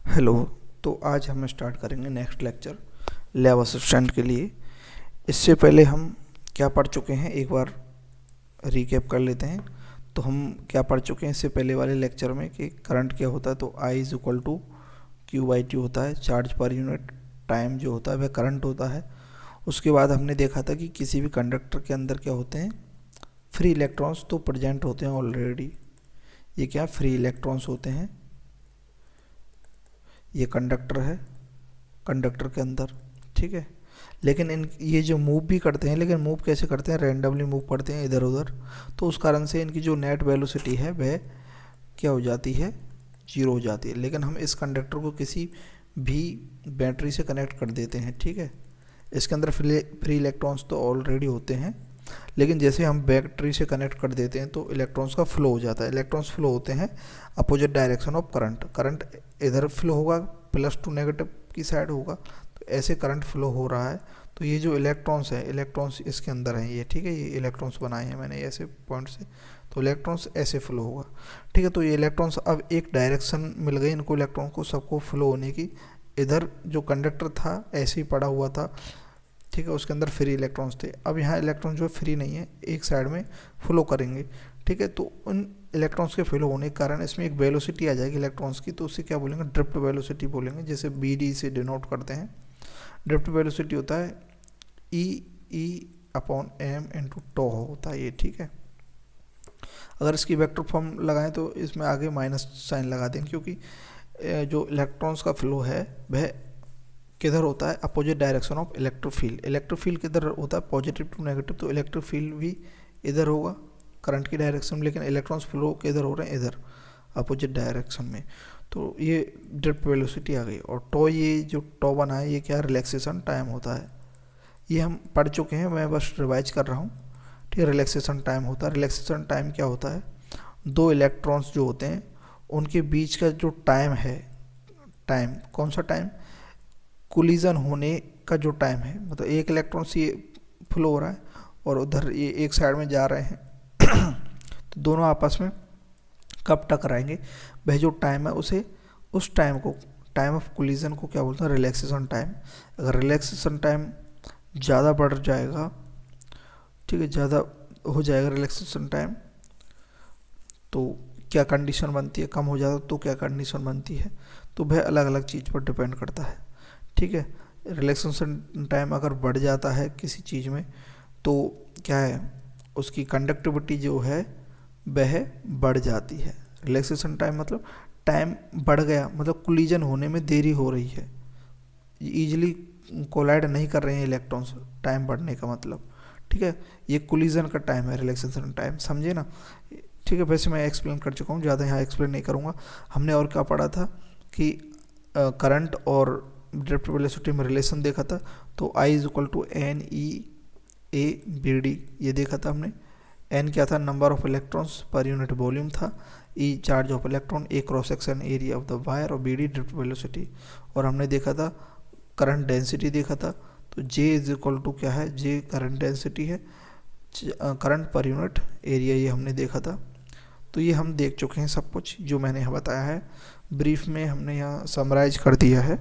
Hello. तो आज हम स्टार्ट करेंगे नेक्स्ट लेक्चर लैब असिस्टेंट के लिए। इससे पहले हम क्या पढ़ चुके हैं एक बार रीकैप कर लेते हैं। तो हम क्या पढ़ चुके हैं इससे पहले वाले लेक्चर में कि करंट क्या होता है। तो I is equal to Q by T होता है, चार्ज पर यूनिट टाइम जो होता है वह करंट होता है। उसके बाद हमने देखा था कि किसी भी कंडक्टर के अंदर क्या होते हैं, फ्री इलेक्ट्रॉन्स तो प्रेजेंट होते हैं ऑलरेडी। ये क्या फ्री इलेक्ट्रॉन्स होते हैं। ये कंडक्टर है, कंडक्टर के अंदर, ठीक है। लेकिन इन ये जो मूव भी करते हैं, लेकिन मूव कैसे करते हैं, रैंडमली मूव करते हैं इधर उधर। तो उस कारण से इनकी जो नेट वेलोसिटी है वह क्या हो जाती है, जीरो हो जाती है। लेकिन हम इस कंडक्टर को किसी भी बैटरी से कनेक्ट कर देते हैं, ठीक है। इसके अंदर फ्री इलेक्ट्रॉन्स तो ऑलरेडी होते हैं, लेकिन जैसे हम बैटरी से कनेक्ट कर देते हैं तो इलेक्ट्रॉन्स का फ्लो हो जाता है। इलेक्ट्रॉन्स फ्लो होते हैं opposite direction of current. Current इधर फ्लो होगा, प्लस टू नेगेटिव की साइड होगा, तो ऐसे करंट फ्लो हो रहा है। तो ये जो इलेक्ट्रॉन्स है, इलेक्ट्रॉन्स इसके अंदर हैं ये, ठीक है। ये इलेक्ट्रॉन्स बनाए हैं मैंने ऐसे पॉइंट से, तो इलेक्ट्रॉन्स ऐसे फ्लो होगा, ठीक है। तो ये इलेक्ट्रॉन्स अब एक डायरेक्शन मिल गई इनको, इलेक्ट्रॉन को सबको फ्लो होने की। इधर जो कंडक्टर था ऐसे ही पड़ा हुआ था, ठीक है, उसके अंदर फ्री इलेक्ट्रॉन्स थे। अब यहाँ इलेक्ट्रॉन जो फ्री नहीं है, एक साइड में फ्लो करेंगे, ठीक है। तो उन इलेक्ट्रॉन्स के फ्लो होने के कारण इसमें एक वेलोसिटी आ जाएगी इलेक्ट्रॉन्स की, तो उससे क्या बोलेंगे, ड्रिफ्ट वेलोसिटी बोलेंगे, जैसे बी डी से डिनोट करते हैं। ड्रिफ्ट वेलोसिटी होता है e upon m into tau होता है ये, ठीक है। अगर इसकी वेक्टर फॉर्म लगाएं तो इसमें आगे माइनस साइन लगा दें, क्योंकि जो इलेक्ट्रॉन्स का फ्लो है वह किधर होता है, अपोजिट डायरेक्शन ऑफ इलेक्ट्रोफील्ड। इलेक्ट्रोफील्ड किधर होता है, पॉजिटिव टू नेगेटिव, तो इलेक्ट्रोफील्ड भी इधर होगा करंट की डायरेक्शन में, लेकिन इलेक्ट्रॉन्स फ्लो किधर हो रहे हैं, इधर अपोजिट डायरेक्शन में। तो ये ड्रिफ्ट वेलोसिटी आ गई। और टो, ये जो टो बना है ये क्या, रिलैक्सेशन टाइम होता है। ये हम पढ़ चुके हैं, मैं बस रिवाइज कर रहा हूँ, ठीक है। रिलैक्सेशन टाइम होता है। रिलैक्सेशन टाइम क्या होता है, दो इलेक्ट्रॉन्स जो होते हैं उनके बीच का जो टाइम है, टाइम कौन सा टाइम, कोलिजन होने का जो टाइम है, मतलब एक इलेक्ट्रॉन से ये फ्लो हो रहा है और उधर ये एक साइड में जा रहे हैं तो दोनों आपस में कब टकराएंगे, वह जो टाइम है उसे, उस टाइम को, टाइम ऑफ कोलिजन को क्या बोलते हैं, रिलैक्सेशन टाइम। अगर रिलैक्सेशन टाइम ज़्यादा बढ़ जाएगा, ठीक है, ज़्यादा हो जाएगा रिलैक्सेशन टाइम, तो क्या कंडीशन बनती है, कम हो जाता तो क्या कंडीशन बनती है। तो वह अलग अलग चीज़ पर डिपेंड करता है, ठीक है। रिलैक्सेशन टाइम अगर बढ़ जाता है किसी चीज़ में तो क्या है, उसकी कंडक्टिविटी जो है वह बढ़ जाती है। रिलैक्सेशन टाइम मतलब टाइम बढ़ गया, मतलब कोलिजन होने में देरी हो रही है, ईजिली कोलाइड नहीं कर रहे हैं इलेक्ट्रॉन्स, टाइम बढ़ने का मतलब, ठीक है। ये कोलिजन का टाइम है रिलैक्सेशन टाइम, समझे ना, ठीक है। वैसे मैं एक्सप्लेन कर चुका हूँ, ज़्यादा यहाँ एक्सप्लेन नहीं करूँगा। हमने और क्या पढ़ा था कि करंट और ड्रिफ्ट वेलोसिटी में रिलेशन देखा था। तो I is equal to N E A V D, ये देखा था हमने। एन क्या था, number of electrons per unit volume था। E charge of electron, A cross section area of the wire, और बी डी ड्रिफ्ट वेलोसिटी। और हमने देखा था करंट डेंसिटी देखा था। तो जे इज इक्वल टू क्या है, जे करंट डेंसिटी है, करंट पर यूनिट एरिया, ये हमने देखा था। तो ये हम देख चुके हैं सब कुछ जो मैंने यहाँ बताया है, ब्रीफ में हमने यहाँ समराइज कर दिया है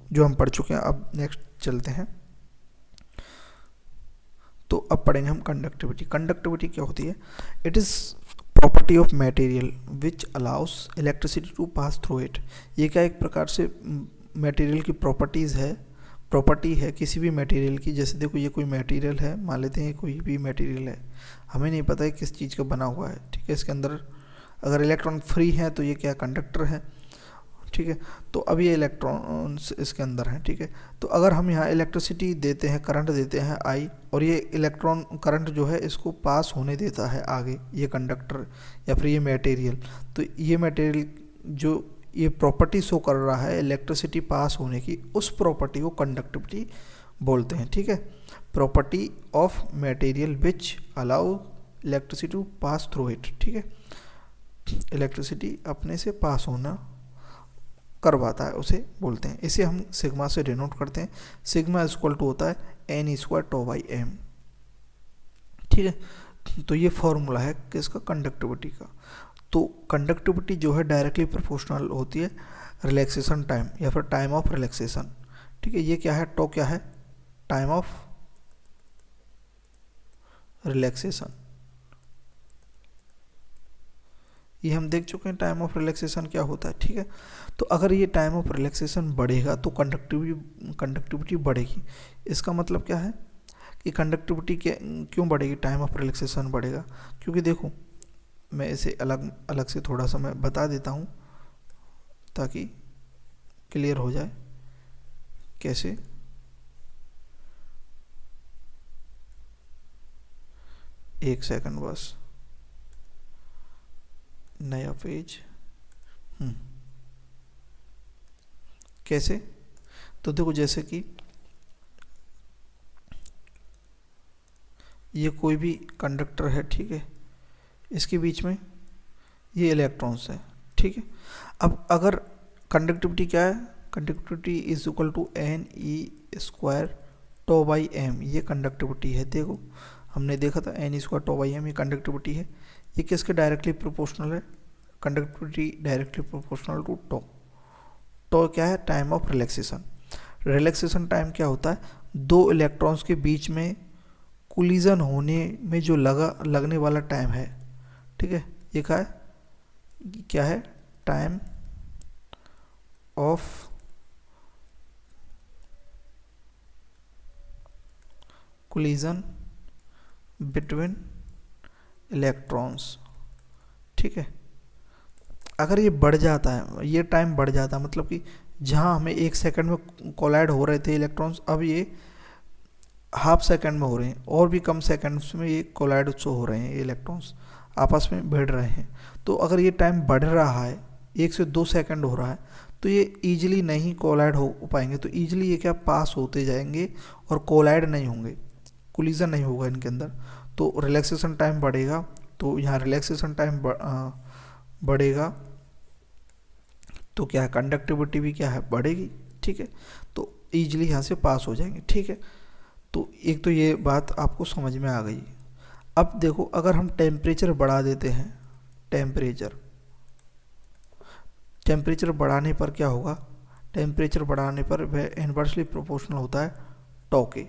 जो हम पढ़ चुके हैं। अब नेक्स्ट चलते हैं, तो अब पढ़ेंगे हम कंडक्टिविटी। कंडक्टिविटी क्या होती है, it is property of material which allows electricity to pass through it. ये क्या एक प्रकार से मटेरियल की प्रॉपर्टीज़ है, प्रॉपर्टी है किसी भी मटेरियल की। जैसे देखो ये कोई मटेरियल है, मान लेते हैं कोई भी मटेरियल है, हमें नहीं पता है किस चीज़ का बना हुआ है, ठीक है। इसके अंदर अगर इलेक्ट्रॉन फ्री है तो ये क्या कंडक्टर है, ठीक है। तो अब ये इलेक्ट्रॉन्स इसके अंदर हैं, ठीक है। तो अगर हम यहाँ इलेक्ट्रिसिटी देते हैं, करंट देते हैं आई, और ये इलेक्ट्रॉन करंट जो है इसको पास होने देता है आगे ये कंडक्टर या फिर ये मटेरियल, तो ये मटेरियल जो ये प्रॉपर्टी शो कर रहा है इलेक्ट्रिसिटी पास होने की, उस प्रॉपर्टी को कंडक्टिविटी बोलते हैं, ठीक है। Property of material which allow electricity to pass through it, ठीक है। इलेक्ट्रिसिटी अपने से पास होना करवाता है उसे बोलते हैं। इसे हम सिग्मा से डिनोट करते हैं। सिग्मा इक्वल टू होता है N square tau by M, ठीक है। तो ये फॉर्मूला है किसका, कंडक्टिविटी का। तो कंडक्टिविटी जो है डायरेक्टली प्रोपोर्शनल होती है रिलैक्सेशन टाइम या फिर टाइम ऑफ रिलैक्सेशन। ठीक है, ये क्या है, टॉ क्या है, टाइम ऑफ रिलैक्सेशन। ये हम देख चुके हैं टाइम ऑफ रिलैक्सेशन क्या होता है। ठीक है, तो अगर ये टाइम ऑफ रिलैक्सेशन बढ़ेगा तो कंडक्टिविटी बढ़ेगी। इसका मतलब क्या है कि कंडक्टिविटी क्यों बढ़ेगी, टाइम ऑफ रिलैक्सेशन बढ़ेगा, क्योंकि देखो मैं इसे अलग अलग से थोड़ा सा मैं बता देता हूँ ताकि क्लियर हो जाए कैसे। एक सेकंड बस, नया पेज। कैसे, तो देखो जैसे कि ये कोई भी कंडक्टर है, ठीक है, इसके बीच में ये इलेक्ट्रॉन्स है। ठीक है, अब अगर कंडक्टिविटी क्या है, conductivity is equal to N E square tau by M, ये कंडक्टिविटी है। देखो हमने देखा था N E square tau by M, ये कंडक्टिविटी है। ये किसके डायरेक्टली प्रोपोर्शनल है, conductivity directly proportional to tau. Tau क्या है, time of relaxation. Relaxation time क्या होता है, दो इलेक्ट्रॉन्स के बीच में कोलिजन होने में जो लगने वाला टाइम है। ठीक है, ये क्या है, time of collision between electrons. ठीक है, अगर ये बढ़ जाता है, ये टाइम बढ़ जाता है, मतलब कि जहाँ हमें 1 सेकंड में कोलाइड हो रहे थे इलेक्ट्रॉन्स, अब ये हाफ सेकंड में हो रहे हैं, और भी कम सेकंड्स में ये कोलाइड हो रहे हैं, ये इलेक्ट्रॉन्स आपस में भिड़ रहे हैं। तो अगर ये टाइम बढ़ रहा है, 1 से 2 सेकंड हो रहा है, तो ये ईजिली नहीं कोलाइड हो पाएंगे। तो ईजिली ये क्या पास होते जाएंगे और कोलाइड नहीं होंगे, कोलिजन नहीं होगा इनके अंदर। तो रिलैक्सेशन टाइम बढ़ेगा, तो यहाँ रिलैक्सेशन टाइम बढ़ेगा तो क्या है, कंडक्टिविटी भी क्या है, बढ़ेगी। ठीक है, तो ईजिली यहाँ से पास हो जाएंगे। ठीक है, तो एक तो ये बात आपको समझ में आ गई। अब देखो अगर हम टेम्परेचर बढ़ा देते हैं, टेम्परेचर बढ़ाने पर क्या होगा, टेम्परेचर बढ़ाने पर वह इन्वर्सली प्रोपोर्शनल होता है टॉ के।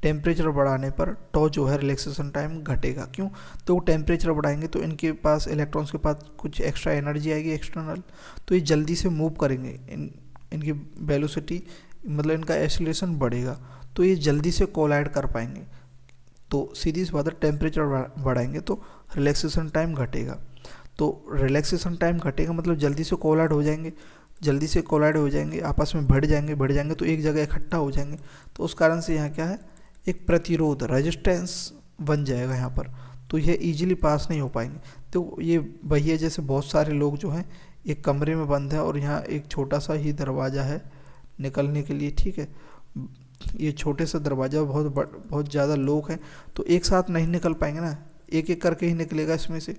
टेम्परेचर बढ़ाने पर टॉ जो है रिलैक्सेशन टाइम घटेगा। क्यों, तो टेम्परेचर बढ़ाएंगे तो इनके पास, इलेक्ट्रॉन्स के पास कुछ एक्स्ट्रा एनर्जी आएगी एक्सटर्नल, तो ये जल्दी से मूव करेंगे, इनकी वेलोसिटी मतलब इनका एक्सीलरेशन बढ़ेगा, तो ये जल्दी से कोलाइड कर पाएंगे। तो सीधी सी बात है, टेम्परेचर बढ़ाएंगे तो रिलैक्सेशन टाइम घटेगा। तो रिलैक्सेशन टाइम घटेगा मतलब जल्दी से कोलाइड हो जाएंगे, जल्दी से कोलाइड हो जाएंगे, आपस में बढ़ जाएंगे तो एक जगह इकट्ठा हो जाएंगे। तो उस कारण से यहाँ क्या है, एक प्रतिरोध, रेजिस्टेंस बन जाएगा यहाँ पर, तो यह ईजिली पास नहीं हो पाएंगे। तो ये वही है जैसे बहुत सारे लोग जो हैं एक कमरे में बंद है और यहाँ एक छोटा सा ही दरवाज़ा है निकलने के लिए। ठीक है, ये छोटे से दरवाज़ा, बहुत ज़्यादा लोग हैं तो एक साथ नहीं निकल पाएंगे ना, एक एक करके ही निकलेगा इसमें से।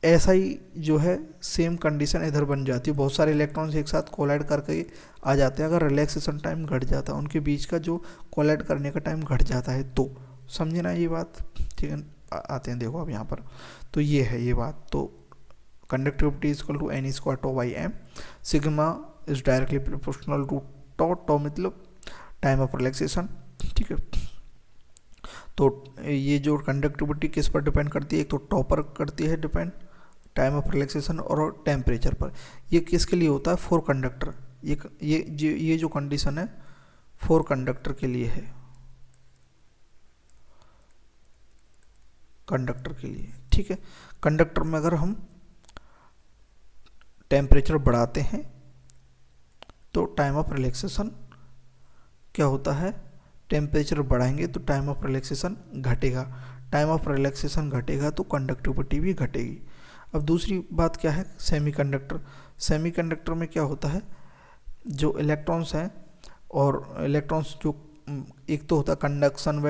ऐसा ही जो है सेम कंडीशन इधर बन जाती है, बहुत सारे इलेक्ट्रॉन्स एक साथ कोलाइड करके आ जाते हैं। अगर रिलैक्सेशन टाइम घट जाता है, उनके बीच का जो कोलाइड करने का टाइम घट जाता है, तो समझे ना ये बात। ठीक है, आते हैं देखो अब यहाँ पर, तो ये है ये बात। तो conductivity is equal to N square tau by M, sigma is directly proportional to tau, tau मतलब टाइम ऑफ रिलैक्सेशन। ठीक है, तो ये जो कंडक्टिविटी किस पर डिपेंड करती है, एक तो टॉ पर करती है डिपेंड, टाइम ऑफ रिलैक्सेशन, और टेम्परेचर पर। ये किसके लिए होता है, फोर कंडक्टर। ये जो कंडीशन है फोर कंडक्टर के लिए है, कंडक्टर के लिए। ठीक है, कंडक्टर में अगर हम टेम्परेचर बढ़ाते हैं तो टाइम ऑफ रिलैक्सेशन क्या होता है, टेम्परेचर बढ़ाएंगे तो टाइम ऑफ रिलैक्सेशन घटेगा, टाइम ऑफ रिलैक्सेशन घटेगा तो कंडक्टिविटी भी घटेगी। अब दूसरी बात क्या है, सेमीकंडक्टर। सेमीकंडक्टर में क्या होता है, जो इलेक्ट्रॉन्स हैं, और इलेक्ट्रॉन्स जो एक तो होता है कंडक्शन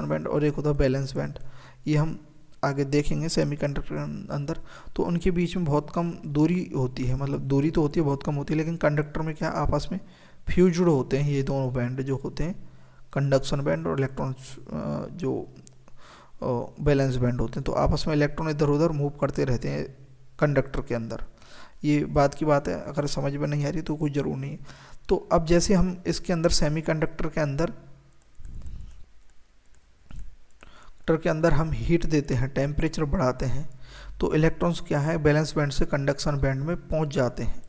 बैंड और एक होता है बैलेंस बैंड। ये हम आगे देखेंगे सेमीकंडक्टर के अंदर। तो उनके बीच में बहुत कम दूरी होती है, मतलब दूरी तो होती है बहुत कम होती है, लेकिन कंडक्टर में क्या आपस में फ्यूज्ड होते हैं ये दोनों बैंड जो होते हैं, कंडक्शन बैंड और इलेक्ट्रॉन्स जो बैलेंस बैंड होते हैं, तो आपस में इलेक्ट्रॉन इधर उधर मूव करते रहते हैं कंडक्टर के अंदर। ये बात की बात है, अगर समझ में नहीं आ रही तो कुछ ज़रूर नहीं है। तो अब जैसे हम इसके अंदर सेमीकंडक्टर के अंदर हम हीट देते हैं, टेम्परेचर बढ़ाते हैं, तो इलेक्ट्रॉन्स क्या है, बैलेंस बैंड से कंडक्शन बैंड में पहुंच जाते हैं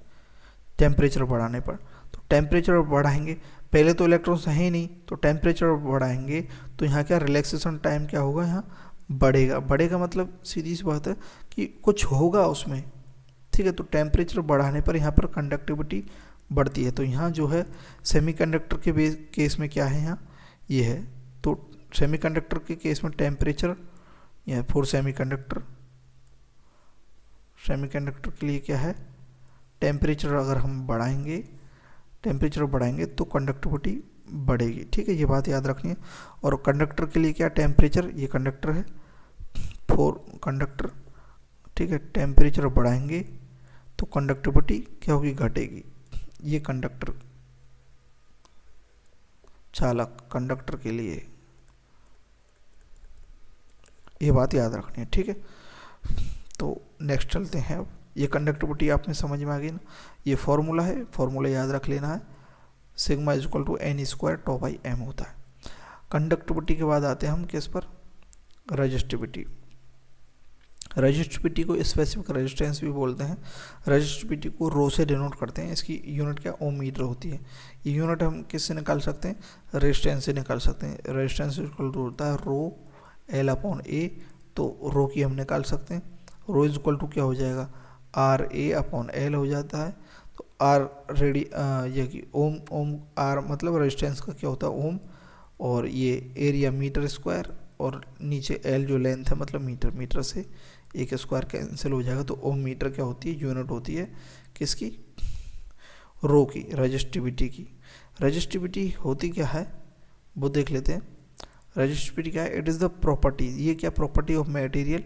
टेम्परेचर बढ़ाने पर। तो टेम्परेचर बढ़ाएंगे, पहले तो इलेक्ट्रॉन्स है ही नहीं, तो टेम्परेचर बढ़ाएंगे तो यहाँ क्या रिलैक्सेशन टाइम क्या होगा, यहाँ बढ़ेगा। बढ़ेगा मतलब सीधी सी बात है कि कुछ होगा उसमें, ठीक है। तो टेम्परेचर बढ़ाने पर यहाँ पर कंडक्टिविटी बढ़ती है। तो यहाँ जो है सेमीकंडक्टर के केस में क्या है, यहाँ ये है। तो सेमीकंडक्टर के केस में टेम्परेचर, यह फॉर सेमीकंडक्टर के लिए क्या है, टेम्परेचर अगर हम बढ़ाएंगे, टेम्परेचर बढ़ाएंगे तो कंडक्टिविटी बढ़ेगी, ठीक है, ये बात याद रखनी है। और कंडक्टर के लिए क्या, टेम्परेचर, ये कंडक्टर है फॉर कंडक्टर, ठीक है, टेम्परेचर बढ़ाएंगे तो कंडक्टिविटी क्या होगी, घटेगी। ये कंडक्टर चालक कंडक्टर के लिए ये बात याद रखनी है, ठीक है। तो नेक्स्ट चलते हैं। अब ये कंडक्टिविटी आपने समझ में आ गई ना, ये फॉर्मूला है, फॉर्मूला याद रख लेना है, sigma is equal to N square tau by M होता है। कंडक्टिविटी के बाद आते हैं हम किस पर, रजिस्टिविटी। रजिस्टिविटी को स्पेसिफिक रेजिस्टेंस भी बोलते हैं। रजिस्टिविटी को रो से डिनोट करते हैं, इसकी यूनिट क्या, ओम मीटर होती है। ये यूनिट हम किससे निकाल सकते हैं, रेजिस्टेंस से निकाल सकते हैं। रेजिस्टेंस इक्वल टू होता है रो एल अपॉन ए, तो रो की हम निकाल सकते हैं। रो इज इक्वल टू क्या हो जाएगा, आर ए अपॉन एल हो जाता है। तो आर ये कि ओम आर मतलब रेजिस्टेंस का क्या होता है, ओम, और ये एरिया मीटर स्क्वायर, और नीचे एल जो लेंथ है मतलब मीटर, मीटर से एक स्क्वायर कैंसिल हो जाएगा। तो ओम मीटर क्या होती है, यूनिट होती है किसकी, रो की, रजिस्टिविटी की। रजिस्टिविटी होती क्या है वो देख लेते हैं। रजिस्टिविटी क्या है, इट इज़ द प्रॉपर्टी, ये क्या प्रॉपर्टी ऑफ मटेरियल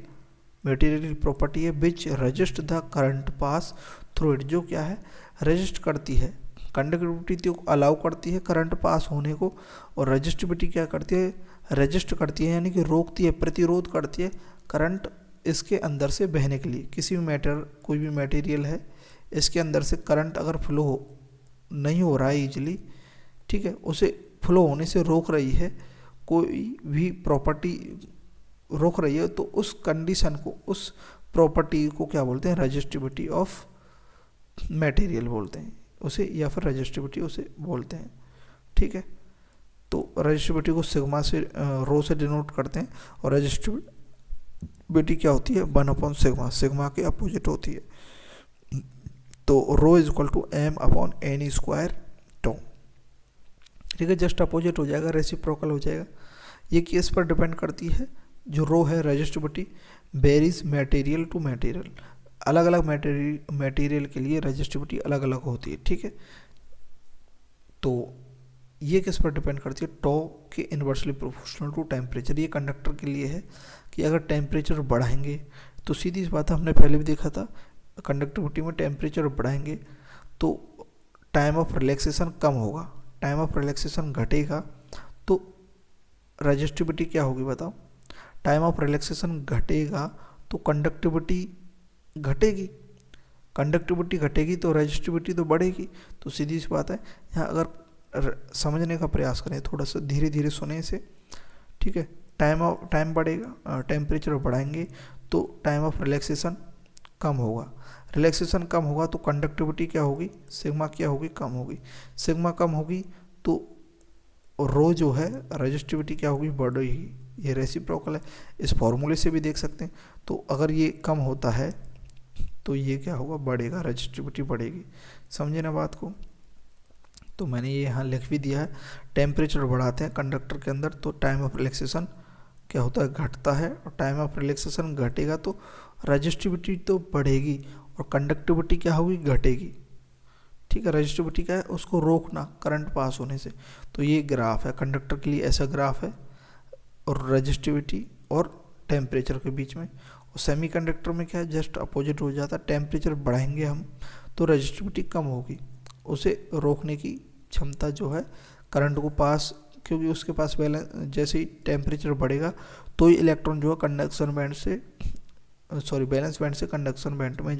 की प्रॉपर्टी है, which resist the current pass through it, जो क्या है रजिस्ट करती है, कंडक्टिविटी को अलाउ करती है करंट पास होने को। और रजिस्टिविटी क्या करती है, रजिस्ट करती है यानी कि रोकती है, प्रतिरोध करती है करंट इसके अंदर से बहने के लिए। किसी भी कोई भी मटेरियल है, इसके अंदर से करंट अगर फ्लो नहीं हो रहा है ईजिली, ठीक है, उसे फ्लो होने से रोक रही है, कोई भी प्रॉपर्टी रोक रही है, तो उस कंडीशन को, उस प्रॉपर्टी को क्या बोलते हैं, रजिस्टिविटी ऑफ मटेरियल बोलते हैं उसे, या फिर रजिस्टिविटी उसे बोलते हैं, ठीक है। तो रजिस्टिविटी को सिग्मा से रो से डिनोट करते हैं, और रजिस्टिविटी क्या होती है, 1 सिग्मा, सिग्मा के अपोजिट होती है। तो rho is equal to M upon N square tau, ठीक है, जस्ट अपोजिट हो जाएगा, रेसिप्रोकल हो जाएगा। ये केस पर डिपेंड करती है, जो रो है resistivity varies material to material, अलग अलग मटेरियल के लिए रजिस्टिविटी अलग अलग होती है, ठीक है। तो ये किस पर डिपेंड करती है, टॉ के इन्वर्सली प्रोपोर्शनल टू टेम्परेचर। ये कंडक्टर के लिए है कि अगर टेम्परेचर बढ़ाएंगे तो सीधी सी बात है, हमने पहले भी देखा था, कंडक्टिविटी में टेम्परेचर बढ़ाएंगे तो टाइम ऑफ रिलैक्सेशन कम होगा, टाइम ऑफ रिलैक्सेशन घटेगा तो रजिस्टिविटी क्या होगी बताओ, टाइम ऑफ रिलैक्सेशन घटेगा तो कंडक्टिविटी घटेगी, कंडक्टिविटी घटेगी तो रजिस्टिविटी तो बढ़ेगी। तो सीधी सी बात है, यहाँ अगर समझने का प्रयास करें, थोड़ा सा धीरे धीरे सुने इसे, ठीक है। टाइम बढ़ेगा, टेम्परेचर बढ़ाएंगे तो टाइम ऑफ रिलैक्सेशन कम होगा, रिलैक्सेशन कम होगा तो कंडक्टिविटी क्या होगी, सिग्मा क्या होगी, कम होगी, सिग्मा कम होगी तो रो जो है रजिस्टिविटी क्या होगी, बढ़ेगी। ये रेसिप्रोकल है, इस फॉर्मूले से भी देख सकते हैं। तो अगर ये कम होता है तो ये क्या होगा, बढ़ेगा, रजिस्टिविटी बढ़ेगी। समझे ना बात को। तो मैंने ये यहाँ लिख भी दिया है, टेम्परेचर बढ़ाते हैं कंडक्टर के अंदर तो टाइम ऑफ रिलैक्सेशन क्या होता है, घटता है, और टाइम ऑफ रिलैक्सेशन घटेगा तो रजिस्टिविटी तो बढ़ेगी और कंडक्टिविटी क्या होगी, घटेगी, ठीक है। रजिस्टिविटी क्या है, उसको रोकना करंट पास होने से। तो ये ग्राफ है कंडक्टर के लिए, ऐसा ग्राफ है, और रजिस्टिविटी और टेम्परेचर के बीच में। और सेमीकंडक्टर में क्या है, जस्ट अपोजिट हो जाता है, टेम्परेचर बढ़ाएंगे हम तो रजिस्टिविटी कम होगी, उसे रोकने की क्षमता जो है, करंट को पास क्योंकि उसके पास बैलेंस, जैसे ही टेम्परेचर बढ़ेगा तो ही इलेक्ट्रॉन जो है कंडक्शन बैंड से बैलेंस बैंड से कंडक्शन बैंड में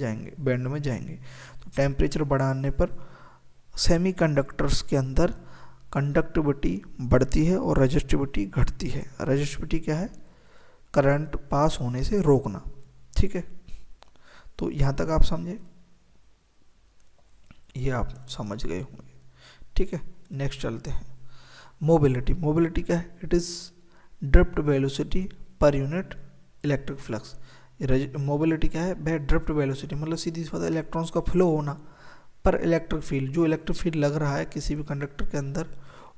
जाएंगे। तो टेम्परेचर बढ़ाने पर सेमीकंडक्टर्स के अंदर कंडक्टिविटी बढ़ती है और रेजिस्टिविटी घटती है। रेजिस्टिविटी क्या है? करंट पास होने से रोकना। ठीक है, तो यहाँ तक आप समझे, ये आप समझ गए होंगे। ठीक है, नेक्स्ट चलते हैं। मोबिलिटी। मोबिलिटी क्या है? It is drift velocity per unit electric flux. Mobility क्या है? वह ड्रिफ्ट वेलोसिटी, मतलब सीधी सी बात है इलेक्ट्रॉन्स का फ्लो होना पर इलेक्ट्रिक फील्ड, जो इलेक्ट्रिक फील्ड लग रहा है किसी भी कंडक्टर के अंदर,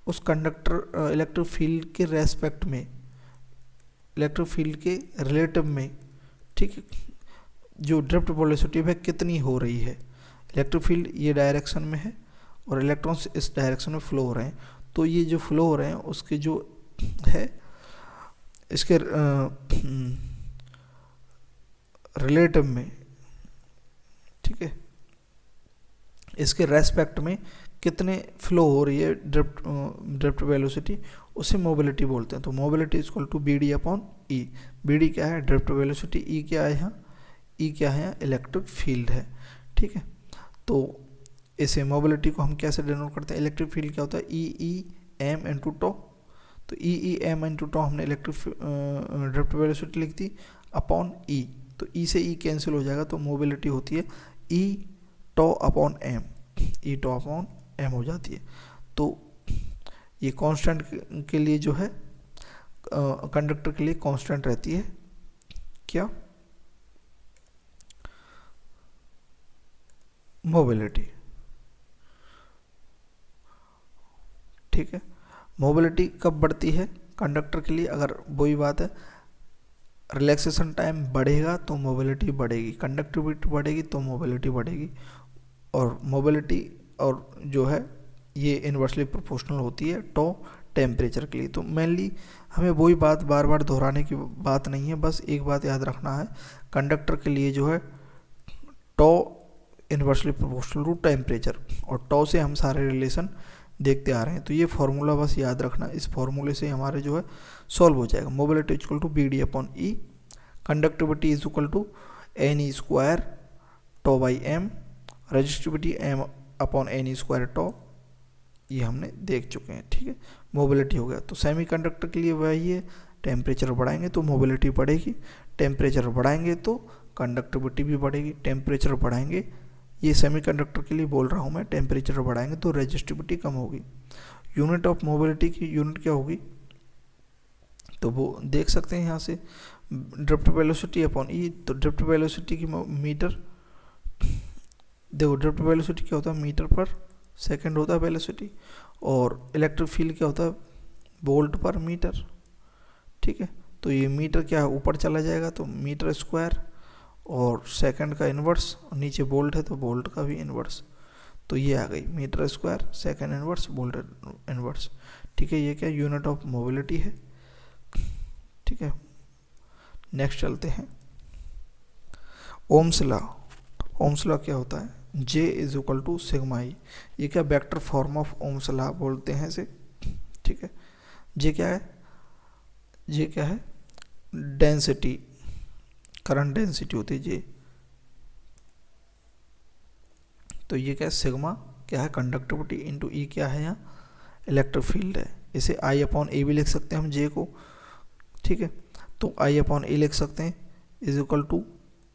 उस कंडक्टर इलेक्ट्रिक फील्ड के रेस्पेक्ट में, इलेक्ट्रिक फील्ड के रिलेटिव में, ठीक है, जो ड्रिफ्ट वेलोसिटी है कितनी हो रही है। इलेक्ट्रिक फील्ड ये डायरेक्शन में है और इलेक्ट्रॉन्स इस डायरेक्शन में फ्लो हो रहे हैं, तो ये जो फ्लो हो रहे हैं उसके जो है इसके रिलेटिव में, ठीक है, इसके रेस्पेक्ट में कितने फ्लो हो रही है ड्रिफ्ट वेलोसिटी, उसे मोबिलिटी बोलते हैं। तो mobility is equal to B D upon E. B D क्या है? Drift velocity. ई क्या है यहाँ? ई क्या है यहाँ? इलेक्ट्रिक फील्ड है। ठीक है, तो इसे मोबिलिटी को हम कैसे डिनोट करते हैं? इलेक्ट्रिक फील्ड क्या होता है? ई ई एम इंटू टो। तो ई ई एम इंटू टो हमने इलेक्ट्रिक ड्रिफ्ट वेलोसिटी लिख दी अपॉन ई, तो ई से ई कैंसिल हो जाएगा, तो मोबिलिटी होती है E tau upon M. E tau upon M हो जाती है। तो ये कांस्टेंट के लिए जो है कंडक्टर के लिए कांस्टेंट रहती है क्या? मोबिलिटी। ठीक है, मोबिलिटी कब बढ़ती है कंडक्टर के लिए? अगर वही बात है, रिलैक्सेशन टाइम बढ़ेगा तो मोबिलिटी बढ़ेगी, कंडक्टिविटी बढ़ेगी तो मोबिलिटी बढ़ेगी। और मोबिलिटी और जो है ये इन्वर्सली प्रोपोर्शनल होती है टो टेम्परेचर के लिए। तो मेनली हमें वही बात बार बार दोहराने की बात नहीं है, बस एक बात याद रखना है, कंडक्टर के लिए जो है tau inversely proportional to temperature, और टो से हम सारे रिलेशन देखते आ रहे हैं। तो ये फॉर्मूला बस याद रखना, इस फॉर्मूले से हमारे जो है सॉल्व हो जाएगा। Mobility equal to B D upon E, conductivity is equal to N E square tau by M, resistivity M upon N E square tau, ये हमने देख चुके हैं। ठीक है, मोबिलिटी हो गया। तो सेमीकंडक्टर के लिए वही है, टेम्परेचर बढ़ाएंगे तो मोबिलिटी बढ़ेगी, टेम्परेचर बढ़ाएंगे तो कंडक्टिविटी भी बढ़ेगी, टेम्परेचर बढ़ाएंगे, ये सेमीकंडक्टर के लिए बोल रहा हूँ मैं, टेम्परेचर बढ़ाएंगे तो रेजिस्टिविटी कम होगी। यूनिट ऑफ मोबिलिटी की यूनिट क्या होगी? तो वो देख सकते हैं यहाँ से, ड्रिफ्ट वेलोसिटी अपॉन ई। तो ड्रिफ्ट वेलोसिटी की मीटर, देखो ड्रिफ्ट वेलोसिटी क्या होता है? मीटर पर सेकंड होता है वेलोसिटी, और इलेक्ट्रिक फील्ड क्या होता है? वोल्ट पर मीटर। ठीक है, तो ये मीटर क्या है? ऊपर चला जाएगा तो मीटर स्क्वायर, और सेकंड का इन्वर्स, और नीचे वोल्ट है तो वोल्ट का भी इन्वर्स। तो ये आ गई metre square, second inverse, volt inverse. ठीक है, ये क्या यूनिट ऑफ मोबिलिटी है। ठीक है, नेक्स्ट चलते हैं। Ohm's law. ओम्स लॉ क्या होता है? J is equal to sigma E. ये क्या vector form of Ohm's law बोलते हैं इसे। ठीक है, J क्या है? J क्या है? डेंसिटी, करंट डेंसिटी होती है J। तो ये क्या है? सिग्मा क्या है? कंडक्टिविटी इंटू ई क्या है यहाँ? इलेक्ट्रिक फील्ड है। इसे आई अपॉन ए भी लिख सकते हैं हम J को। ठीक है, तो आई अपॉन ए लिख सकते हैं इज इक्वल टू,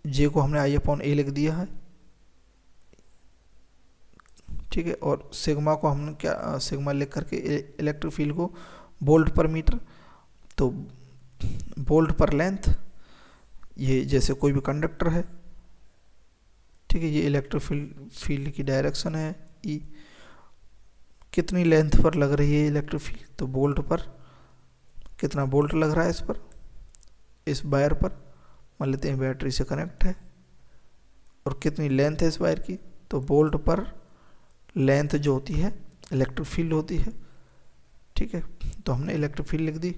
J को हमने आई अपॉन ए लिख दिया है। ठीक है, और सिग्मा को हमने क्या, सिग्मा लिख करके इलेक्ट्रिक फील्ड को वोल्ट पर मीटर, तो वोल्ट पर लेंथ, ये जैसे कोई भी कंडक्टर है। ठीक है, ये इलेक्ट्रिक फील्ड की डायरेक्शन है ई, कितनी लेंथ पर लग रही है इलेक्ट्रिक फील्ड? तो वोल्ट पर, कितना वोल्ट लग रहा है इस पर, इस वायर पर, मान लेते हैं बैटरी से कनेक्ट है, और कितनी लेंथ है इस वायर की? तो वोल्ट पर लेंथ जो होती है इलेक्ट्रिक फील्ड होती है। ठीक है, तो हमने इलेक्ट्रिक फील्ड लिख दी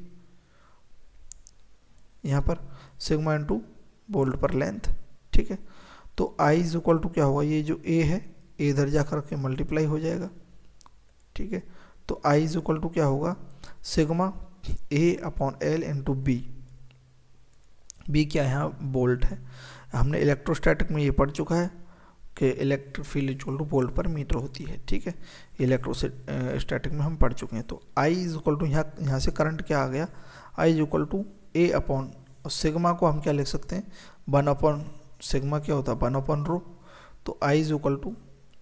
यहाँ पर, सिग्मा इंटू वोल्ट पर लेंथ। ठीक है, तो आई इज इक्वल टू क्या होगा? ये जो ए है, ए इधर जा करके मल्टीप्लाई हो जाएगा। ठीक है, तो आई इज इक्वल टू क्या होगा? Sigma A upon L into V. V क्या है, यहाँ बोल्ट है। हमने इलेक्ट्रोस्टैटिक में ये पढ़ चुका है कि electric field equal two volt पर मीटर होती है, ठीक है। इलेक्ट्रोस्टैटिक में हम पढ़ चुके हैं। तो आई इज इक्वल टू, यहाँ से करंट क्या आ गया, I is equal to A upon, और सिग्मा को हम क्या लिख सकते हैं, 1 अपॉन, सिग्मा क्या होता है 1 अपॉन रो। तो आई इज इक्वल टू,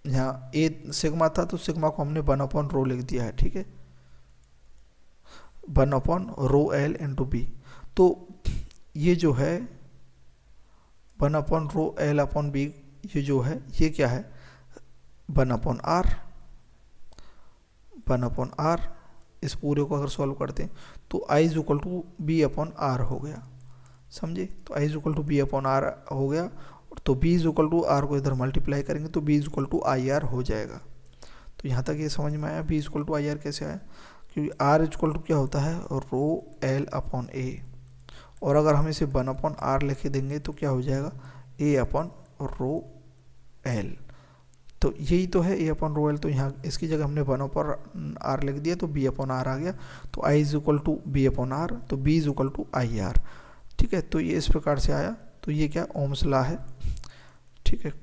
यहाँ ए सिग्मा था तो सिग्मा को हमने 1 अपॉन रो लिख दिया है, ठीक है, 1 upon rho L into B. तो ये जो है 1 upon rho L upon B, ये जो है ये क्या है 1 अपॉन आर, 1 अपॉन आर। इस पूरे को अगर सॉल्व करते हैं तो I is equal to V upon R हो गया, समझे। तो I is equal to V upon R हो गया। तो V is equal to R को इधर मल्टीप्लाई करेंगे तो V is equal to I R हो जाएगा। तो यहाँ तक ये समझ में आया V is equal to I R कैसे आया, क्योंकि आर इज इक्वल टू क्या होता है रो एल अपॉन ए, और अगर हम इसे 1 अपॉन आर लिख देंगे तो क्या हो जाएगा ए अपॉन रो एल। तो यही तो है ए अपॉन रो एल। तो यहाँ इसकी जगह हमने 1 अपॉन आर लिख दिया तो बी अपॉन आर आ गया। तो I is equal to V upon R, तो V is equal to I R, ठीक है। तो ये इस प्रकार से आया। तो ये क्या ओम्स लॉ है, ठीक है।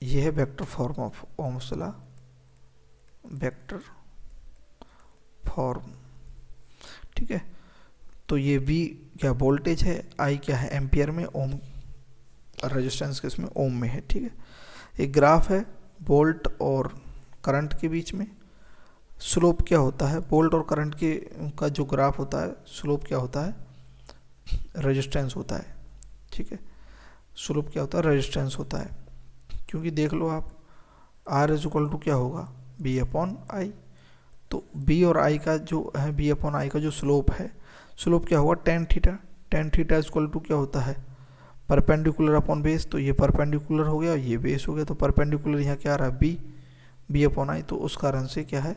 ये है vector form of Ohm's law, vector form, ठीक है। तो ये V क्या वोल्टेज है, I क्या है एम्पियर में, ओम रेजिस्टेंस किसमें ओम में है, ठीक है। एक ग्राफ है वोल्ट और करंट के बीच में। स्लोप क्या होता है, वोल्ट और करंट के का जो ग्राफ होता है स्लोप क्या होता है रेजिस्टेंस होता है, ठीक है। स्लोप क्या होता है रेजिस्टेंस होता है, क्योंकि देख लो आप R इज इक्वल टू क्या होगा B अपॉन आई। तो B और I का जो है B अपॉन आई का जो स्लोप है, स्लोप क्या होगा tan theta. Tan theta equal to क्या होता है परपेंडिकुलर अपॉन बेस। तो ये परपेंडिकुलर हो गया, ये बेस हो गया। तो परपेंडिकुलर यहाँ क्या आ रहा है बी अपॉन आई। तो उस कारण से क्या है,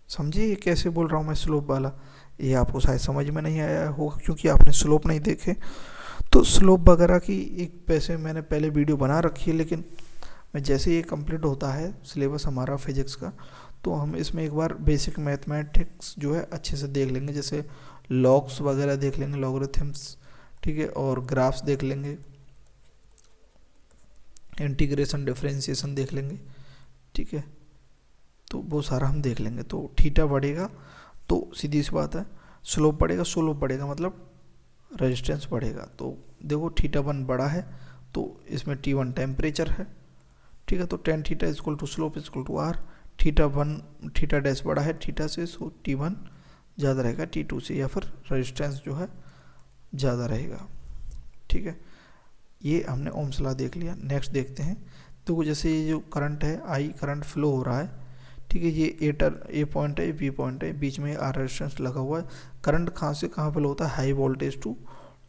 समझिए ये कैसे बोल रहा हूँ मैं स्लोप वाला। ये आपको शायद समझ में नहीं आया होगा क्योंकि आपने स्लोप नहीं देखे। तो स्लोप वगैरह की एक पैसे मैंने पहले वीडियो बना रखी है, लेकिन मैं जैसे ये कंप्लीट होता है सिलेबस हमारा फिजिक्स का, तो हम इसमें एक बार बेसिक मैथमेटिक्स जो है अच्छे से देख लेंगे, जैसे लॉग्स वगैरह देख लेंगे, लॉगरिथम्स, ठीक है, और ग्राफ्स देख लेंगे, इंटीग्रेशन डिफरेंशिएशन देख लेंगे, ठीक है। तो वो सारा हम देख लेंगे। तो थीटा बढ़ेगा तो सीधी सी बात है स्लोप बढ़ेगा, स्लोप बढ़ेगा मतलब रेजिस्टेंस बढ़ेगा। तो देखो θ1 बड़ा है तो इसमें T1 टेम्परेचर है, ठीक है। तो tan theta is equal to slope is equal to R. Theta dash बड़ा है थीटा से, सो T1 ज़्यादा रहेगा T2 से, या फिर रेजिस्टेंस जो है ज़्यादा रहेगा, ठीक है। ये हमने ओम्स लॉ देख लिया। नेक्स्ट देखते हैं। तो जैसे ये जो करंट है आई करंट फ्लो हो रहा है, ठीक है। ये ए पॉइंट है, बी पॉइंट है, बीच में आर रेजिस्टेंस लगा हुआ है। करंट कहाँ से कहाँ फ्लो होता है, high voltage to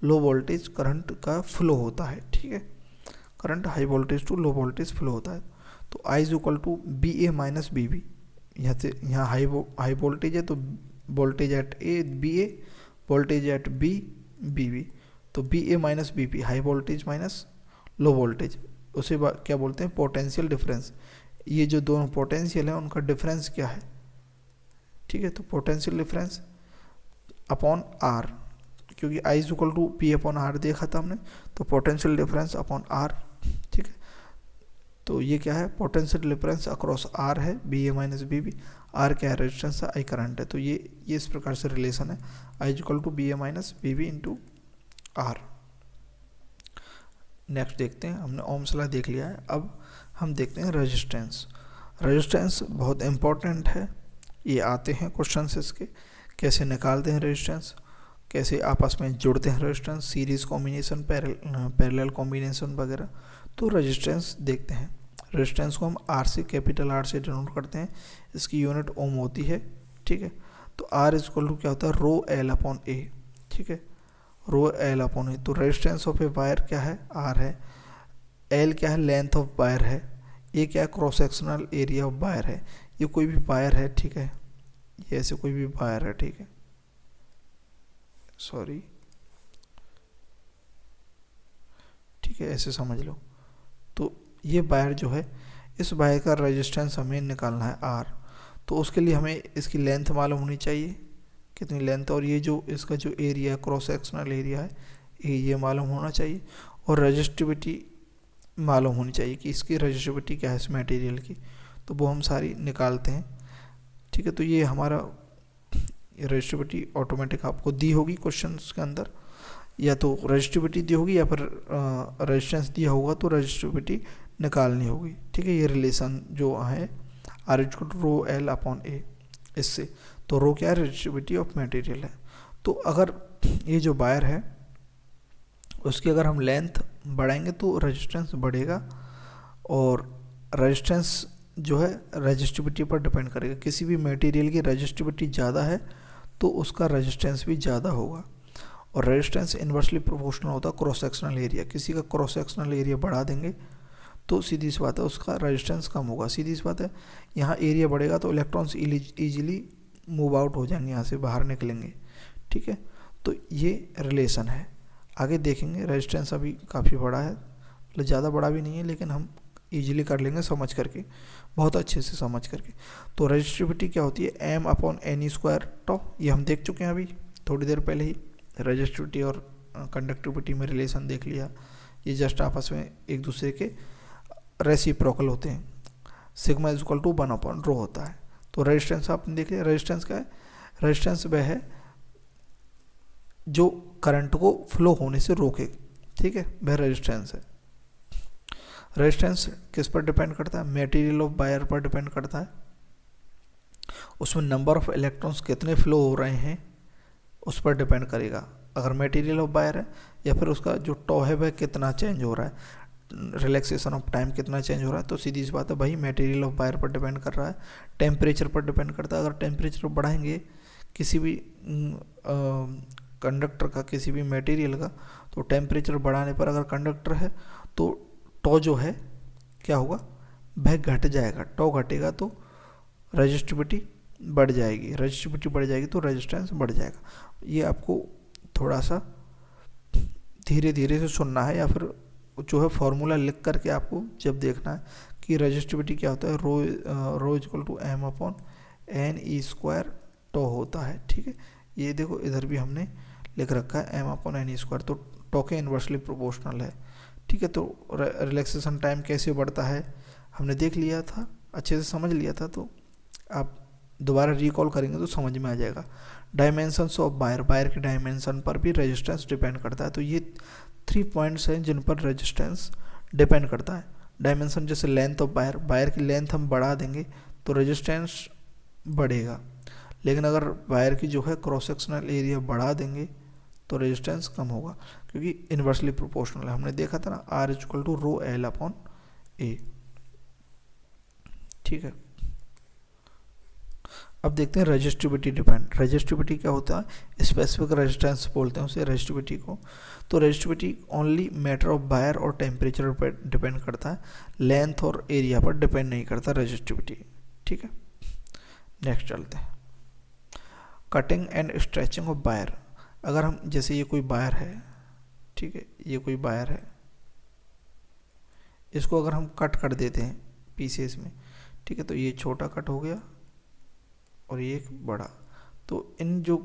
low voltage current का फ्लो होता है, ठीक है। Current high voltage to low voltage flow होता है। तो I is equal to V A minus B B. यहाँ से यहाँ हाई वोल्टेज है तो voltage at A V A, voltage at B V B. तो V A minus B B, high voltage minus low voltage, उसे क्या बोलते हैं पोटेंशियल डिफरेंस। ये जो दोनों पोटेंशियल है उनका डिफरेंस क्या है, ठीक है। तो पोटेंशियल डिफरेंस अपॉन आर, क्योंकि I is equal to V upon R देखा था हमने, तो पोटेंशियल डिफरेंस अपॉन आर, ठीक है। तो ये क्या है पोटेंशियल डिफरेंस अक्रॉस आर है, B A minus B B. R क्या है रेजिस्टेंस है, आई करंट है। तो ये इस प्रकार से रिलेशन है, I is equal to V A minus B B into R. Next देखते हैं, हमने ओम्स लॉ देख लिया है। अब हम देखते हैं रेजिस्टेंस। रेजिस्टेंस बहुत इम्पोर्टेंट है, ये आते हैं क्वेश्चंस इसके, कैसे निकालते हैं रेजिस्टेंस, कैसे आपस में जुड़ते हैं resistance, series combination, parallel combination वगैरह। तो रेजिस्टेंस देखते हैं। रेजिस्टेंस को हम आर से, कैपिटल आर से डिनोट करते हैं, इसकी यूनिट ओम होती है, ठीक है। तो आर इज इक्वल टू क्या होता है रो एल अपॉन ए, ठीक है, रो एल अपॉन ए। तो रेजिस्टेंस ऑफ ए वायर क्या है आर है, एल क्या है लेंथ ऑफ वायर है, ए क्या है cross sectional area of wire है। ये कोई भी वायर है, ठीक है, ये ऐसे कोई भी वायर है, ठीक है, ठीक ठीक है, ऐसे समझ लो। तो ये वायर जो है, इस वायर का रेजिस्टेंस हमें निकालना है R। तो उसके लिए हमें इसकी लेंथ मालूम होनी चाहिए, कितनी लेंथ, और ये जो इसका जो एरिया है, क्रॉस सेक्शनल एरिया है, ये मालूम होना चाहिए, और रजिस्टिविटी मालूम होनी चाहिए कि इसकी रजिस्टिविटी क्या है इस मटेरियल की। तो वो हम सारी निकालते हैं, ठीक है। तो ये हमारा रजिस्टिविटी ऑटोमेटिक आपको दी होगी क्वेश्चंस के अंदर, या तो रजिस्टिविटी दी होगी या फिर रेजिस्टेंस दिया होगा तो रजिस्टिविटी निकालनी होगी, ठीक है। ये रिलेशन जो है R equal to rho L upon A, इससे तो रो क्या है, रजिस्टिविटी ऑफ मटेरियल है। तो अगर ये जो वायर है उसकी अगर हम लेंथ बढ़ाएंगे तो रेजिस्टेंस बढ़ेगा, और रेजिस्टेंस जो है रजिस्टिविटी पर डिपेंड करेगा। किसी भी मटेरियल की रजिस्टिविटी ज़्यादा है तो उसका रेजिस्टेंस भी ज़्यादा होगा, और रेजिस्टेंस इन्वर्सली प्रोपोर्शनल होता है क्रॉस सेक्शनल एरिया। किसी का क्रॉस सेक्शनल एरिया बढ़ा देंगे तो सीधी सी बात है उसका रेजिस्टेंस कम होगा, सीधी सी बात है। यहाँ एरिया बढ़ेगा तो इलेक्ट्रॉन्स इजीली मूव आउट हो जाएंगे, यहाँ से बाहर निकलेंगे, ठीक है। तो ये रिलेशन है, आगे देखेंगे। रेजिस्टेंस अभी काफ़ी बड़ा है, मतलब ज़्यादा बड़ा भी नहीं है, लेकिन हम इजीली कर लेंगे समझ करके, बहुत अच्छे से समझ करके। तो रजिस्टिविटी क्या होती है, M अपॉन एन स्क्वायर टॉ, ये हम देख चुके हैं अभी थोड़ी देर पहले ही। रजिस्टिविटी और कंडक्टिविटी में रिलेशन देख लिया, ये जस्ट आपस में एक दूसरे के रेसिप्रोकल होते हैं। Sigma is equal to 1 upon rho होता है। तो रेजिस्टेंस आपने देख लिया, रेजिस्टेंस क्या है, रेजिस्टेंस वह है जो करंट को फ्लो होने से रोके, ठीक है, वह रेजिस्टेंस है। रेजिस्टेंस किस पर डिपेंड करता है, मटेरियल ऑफ वायर पर डिपेंड करता है। उसमें नंबर ऑफ इलेक्ट्रॉन्स कितने फ्लो हो रहे हैं उस पर डिपेंड करेगा, अगर मटेरियल ऑफ वायर है, या फिर उसका जो टॉ है वह कितना चेंज हो रहा है, रिलैक्सेशन ऑफ टाइम कितना चेंज हो रहा है। तो सीधी सी बात है भाई, मटेरियल ऑफ वायर पर डिपेंड कर रहा है। टेम्परेचर पर डिपेंड करता है, अगर टेम्परेचर बढ़ाएंगे किसी भी कंडक्टर का, किसी भी मटेरियल का, तो टेम्परेचर बढ़ाने पर अगर कंडक्टर है तो टॉ जो है क्या होगा, वह घट जाएगा। टॉ घटेगा तो रजिस्टिविटी बढ़ जाएगी, रजिस्टिविटी बढ़ जाएगी तो रेजिस्टेंस बढ़ जाएगा। ये आपको थोड़ा सा धीरे धीरे से सुनना है, या फिर जो है फॉर्मूला लिख करके आपको जब देखना है कि रजिस्टिविटी क्या होता है, rho equal to M upon N E square tau होता है, ठीक है। ये देखो इधर भी हमने लिख रखा है M upon N E square, तो टॉ के इन्वर्सली प्रोपोर्शनल है, ठीक है। तो रिलैक्सेशन टाइम कैसे बढ़ता है हमने देख लिया था, अच्छे से समझ लिया था, तो आप दोबारा रिकॉल करेंगे तो समझ में आ जाएगा। डायमेंशंस ऑफ वायर, वायर के डायमेंशन पर भी रेजिस्टेंस डिपेंड करता है। तो ये 3 पॉइंट्स हैं जिन पर रेजिस्टेंस डिपेंड करता है। डायमेंशन जैसे लेंथ ऑफ वायर, वायर की लेंथ हम बढ़ा देंगे तो रेजिस्टेंस बढ़ेगा, लेकिन अगर वायर की जो है क्रॉस सेक्शनल एरिया बढ़ा देंगे तो रेजिस्टेंस कम होगा, क्योंकि इन्वर्सली प्रोपोर्शनल है। हमने देखा था ना, R equal to rho L upon A, ठीक है। अब देखते हैं रेजिस्टिविटी डिपेंड। रेजिस्टिविटी क्या होता है, स्पेसिफिक रेजिस्टेंस बोलते हैं उसे रेजिस्टिविटी को। तो resistivity only matter of wire और टेम्परेचर पर डिपेंड करता है, लेंथ और एरिया पर डिपेंड नहीं करता रेजिस्टिविटी, ठीक है। नेक्स्ट चलते हैं, cutting and stretching of wire. अगर हम जैसे ये कोई वायर है, ठीक है, ये कोई वायर है, इसको अगर हम कट कर देते हैं पीसेस में, ठीक है, तो ये छोटा कट हो गया और ये एक बड़ा। तो इन जो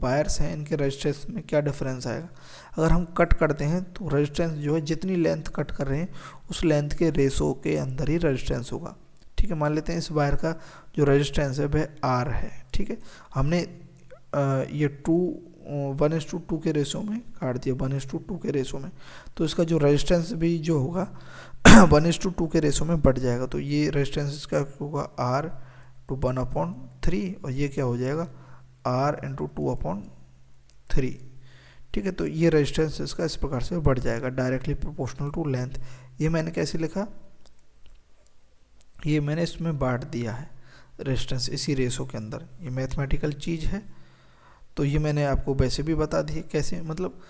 वायर्स हैं इनके रेजिस्टेंस में क्या डिफरेंस आएगा, अगर हम कट करते हैं तो रेजिस्टेंस जो है, जितनी लेंथ कट कर रहे हैं उस लेंथ के रेशो के अंदर ही रेजिस्टेंस होगा, ठीक है। मान लेते हैं इस वायर का जो रेजिस्टेंस है वह R है, ठीक है। हमने ये 1:2 के रेशो में काट दिया, 1:2 के रेशो में, तो इसका जो रेजिस्टेंस भी जो होगा 1:2 के रेशो में बढ़ जाएगा। तो ये रेजिस्टेंस इसका होगा R टू 1/3, और ये क्या हो जाएगा R इंटू 2/3, ठीक है। तो ये रेजिस्टेंस इसका इस प्रकार से बढ़ जाएगा, डायरेक्टली प्रोपोर्शनल टू लेंथ। ये मैंने कैसे लिखा, ये मैंने इसमें बांट दिया है रेजिस्टेंस इसी रेशो के अंदर, ये मैथमेटिकल चीज़ है। तो ये मैंने आपको वैसे भी बता दी कैसे, मतलब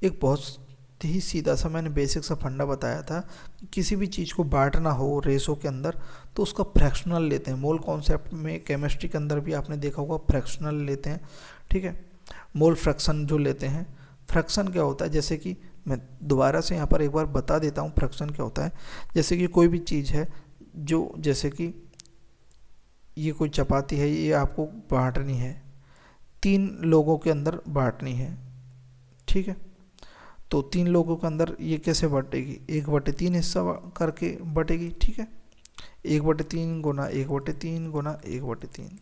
एक बहुत ही सीधा सा मैंने बेसिक सा फंडा बताया था कि किसी भी चीज़ को बांटना हो रेशो के अंदर तो उसका फ्रैक्शनल लेते हैं। मोल कॉन्सेप्ट में केमिस्ट्री के अंदर भी आपने देखा होगा फ्रैक्शनल लेते हैं, ठीक है। मोल फ्रैक्शन जो लेते हैं, फ्रैक्शन क्या होता है, जैसे कि मैं दोबारा से यहाँ पर एक बार बता देता हूँ फ्रैक्शन क्या होता है। जैसे कि कोई भी चीज़ है जो, जैसे कि ये कोई चपाती है, ये आपको बांटनी है, 3 लोगों के अंदर बांटनी है, ठीक है। तो 3 लोगों के अंदर ये कैसे बटेगी, 1/3 हिस्सा करके बटेगी, ठीक है। 1/3 गुना 1/3 गुना 1/3,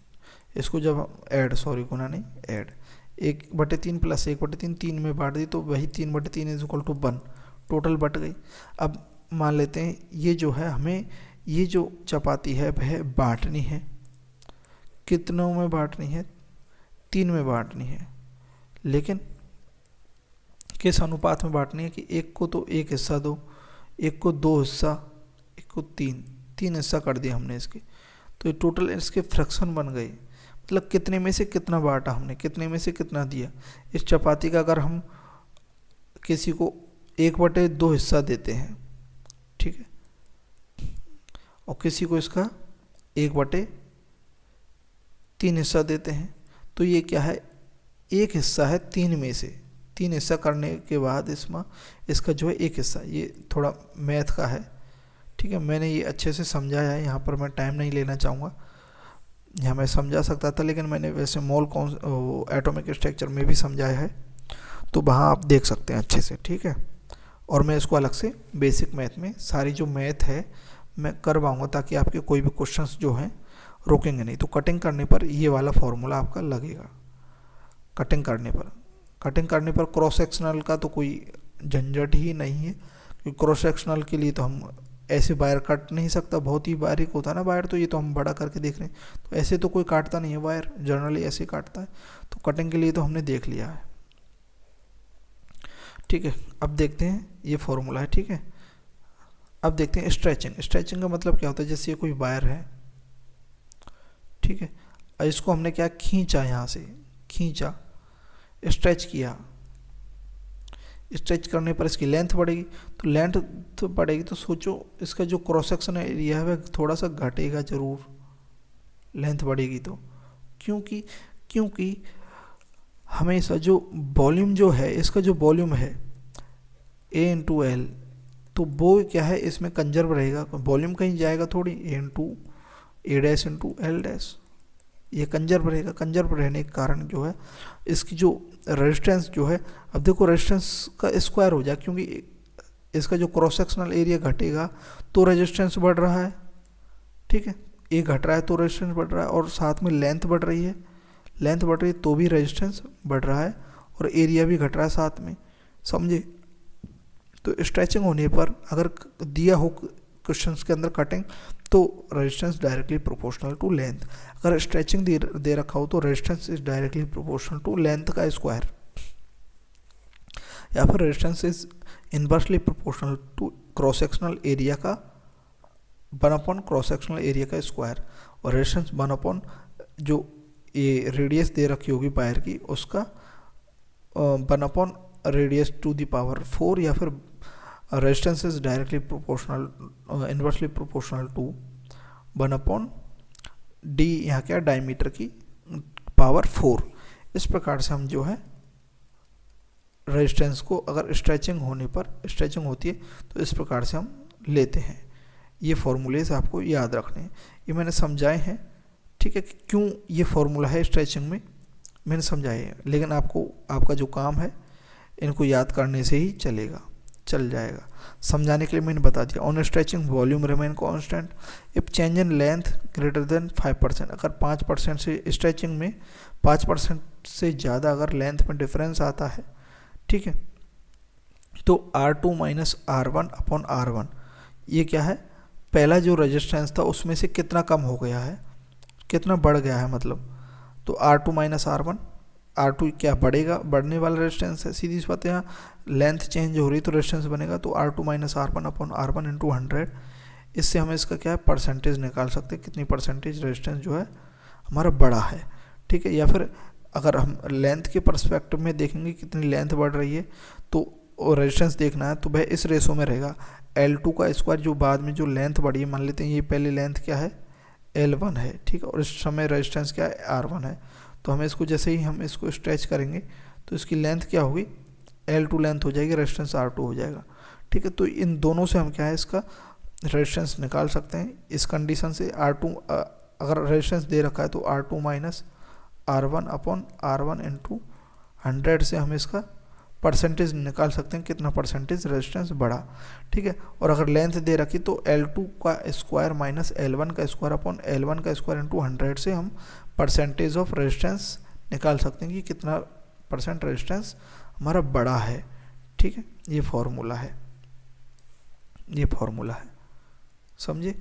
इसको जब हम ऐड, सॉरी गुना नहीं ऐड, 1/3 प्लस 1/3 3 में बांट दी तो वही 3/3 इज इक्वल टू 1, टोटल बट गई। अब मान लेते हैं ये जो है, हमें ये जो चपाती है वह बांटनी है, कितनों में बांटनी है, 3 में बांटनी है, लेकिन किस अनुपात में बांटनी है कि एक को तो 1 हिस्सा दो, एक को 2 हिस्सा, एक को 3 हिस्सा कर दिया हमने इसके, तो ये टोटल इसके फ्रैक्शन बन गए। मतलब कितने में से कितना बांटा हमने, कितने में से कितना दिया। इस चपाती का अगर हम किसी को 1/2 हिस्सा देते हैं, ठीक है, और किसी को इसका 1/3 हिस्सा देते हैं, तो ये क्या है, एक हिस्सा है 3 में से, 3 हिस्सा करने के बाद इसमें इसका जो है 1 हिस्सा, ये थोड़ा मैथ का है, ठीक है। मैंने ये अच्छे से समझाया है, यहाँ पर मैं टाइम नहीं लेना चाहूँगा, यहाँ मैं समझा सकता था, लेकिन मैंने वैसे एटॉमिक स्ट्रक्चर में भी समझाया है, तो वहाँ आप देख सकते हैं अच्छे से, ठीक है। और मैं इसको अलग से बेसिक मैथ में सारी जो मैथ है मैं करवाऊँगा, ताकि आपके कोई भी क्वेश्चंस जो हैं रोकेंगे नहीं। तो कटिंग करने पर ये वाला फॉर्मूला आपका लगेगा, कटिंग करने पर क्रॉस सेक्शनल का तो कोई झंझट ही नहीं है, क्योंकि क्रॉस सेक्शनल के लिए तो हम ऐसे वायर काट नहीं सकता, बहुत ही बारीक होता है ना वायर, तो ये तो हम बड़ा करके देख रहे हैं, तो ऐसे तो कोई काटता नहीं है वायर, जनरली ऐसे काटता है। तो कटिंग के लिए तो हमने देख लिया है, ठीक है। अब देखते हैं ये फॉर्मूला है, ठीक है। अब देखते हैं स्ट्रेचिंग का मतलब क्या होता है। जैसे ये कोई वायर है, ठीक है, इसको हमने क्या खींचा, यहाँ से खींचा, स्ट्रेच किया, स्ट्रेच करने पर इसकी लेंथ बढ़ेगी, तो लेंथ तो बढ़ेगी, तो सोचो इसका जो क्रॉस सेक्शन एरिया है वह थोड़ा सा घटेगा जरूर, लेंथ बढ़ेगी तो, क्योंकि हमेशा जो वॉल्यूम जो है, इसका जो वॉल्यूम है A/L, तो वो क्या है इसमें कंजर्व रहेगा, वॉल्यूम कहीं जाएगा थोड़ी, A'/L', ये कंजर्व रहेगा। कंजर्व रहने के कारण जो है इसकी जो रेजिस्टेंस जो है, अब देखो रेजिस्टेंस का स्क्वायर हो जाए, क्योंकि इसका जो क्रॉस सेक्शनल एरिया घटेगा तो रेजिस्टेंस बढ़ रहा है, ठीक है, ये घट रहा है तो रेजिस्टेंस बढ़ रहा है, और साथ में लेंथ बढ़ रही है, तो भी रेजिस्टेंस बढ़ रहा है, और एरिया भी घट रहा है साथ में, समझे। तो स्ट्रेचिंग होने पर अगर दिया हो क्वेश्चंस के अंदर कटिंग, तो resistance directly proportional to length, अगर स्ट्रेचिंग दे रखा हो तो resistance is directly proportional to length का स्क्वायर, या फिर resistance is inversely proportional to cross sectional area का 1/, क्रॉस सेक्शनल एरिया का स्क्वायर, और रेजिस्टेंस 1/, जो ये रेडियस दे रखी होगी वायर की, उसका 1/, रेडियस टू द पावर 4, या फिर resistance is directly proportional, inversely proportional to 1/, d यहाँ क्या डायमीटर की पावर 4। इस प्रकार से हम जो है रेजिस्टेंस को, अगर स्ट्रेचिंग होती है तो इस प्रकार से हम लेते हैं। ये फॉर्मूलेज आपको याद रखने हैं, ये मैंने समझाए हैं, ठीक है। क्यों ये फॉर्मूला है स्ट्रेचिंग में मैंने समझाए हैं, लेकिन आपका जो काम है इनको याद करने से ही चल जाएगा। समझाने के लिए मैंने बता दिया। On stretching volume remain constant if change in length greater than 5%, अगर 5% से स्ट्रेचिंग में 5% से ज़्यादा अगर लेंथ में डिफरेंस आता है, ठीक है, तो R2 माइनस R1/R1, ये क्या है, पहला जो रेजिस्टेंस था उसमें से कितना कम हो गया है, कितना बढ़ गया है मतलब, तो R2 माइनस R2 क्या बढ़ेगा, बढ़ने वाला रेजिस्टेंस है, सीधी सी बात है, यहाँ लेंथ चेंज हो रही तो रेजिस्टेंस बनेगा, तो R2 माइनस R1/R1 इंटू 100, इससे हम इसका क्या है परसेंटेज निकाल सकते हैं, कितनी परसेंटेज रेजिस्टेंस जो है हमारा बड़ा है, ठीक है। या फिर अगर हम लेंथ के पर्सपेक्टिव में देखेंगे कितनी लेंथ बढ़ रही है, तो रेजिस्टेंस देखना है तो वह इस रेशो में रहेगा, L2 का स्क्वायर, जो बाद में जो लेंथ बढ़ी है, मान लेते हैं ये पहले लेंथ क्या है L1 है, ठीक है, और इस समय रेजिस्टेंस क्या है R1 है, तो हमें इसको जैसे ही हम इसको स्ट्रेच करेंगे तो इसकी लेंथ क्या होगी L2 लेंथ हो जाएगी, रेजिस्टेंस R2 हो जाएगा। ठीक है, तो इन दोनों से हम क्या है इसका रेजिस्टेंस निकाल सकते हैं। इस कंडीशन से R2 अगर रेजिस्टेंस दे रखा है तो R2 minus R1 upon R1 into 100 से हम इसका परसेंटेज निकाल सकते हैं, कितना परसेंटेज रेजिस्टेंस बढ़ा। ठीक है, और अगर लेंथ दे रखी तो L2 का स्क्वायर माइनस L1 का स्क्वायर अपॉन L1 का स्क्वायर इंटू 100 से हम परसेंटेज ऑफ रेजिस्टेंस निकाल सकते हैं कि कितना परसेंट रेजिस्टेंस हमारा बड़ा है। ठीक है, ये फॉर्मूला है, ये फॉर्मूला है, समझे।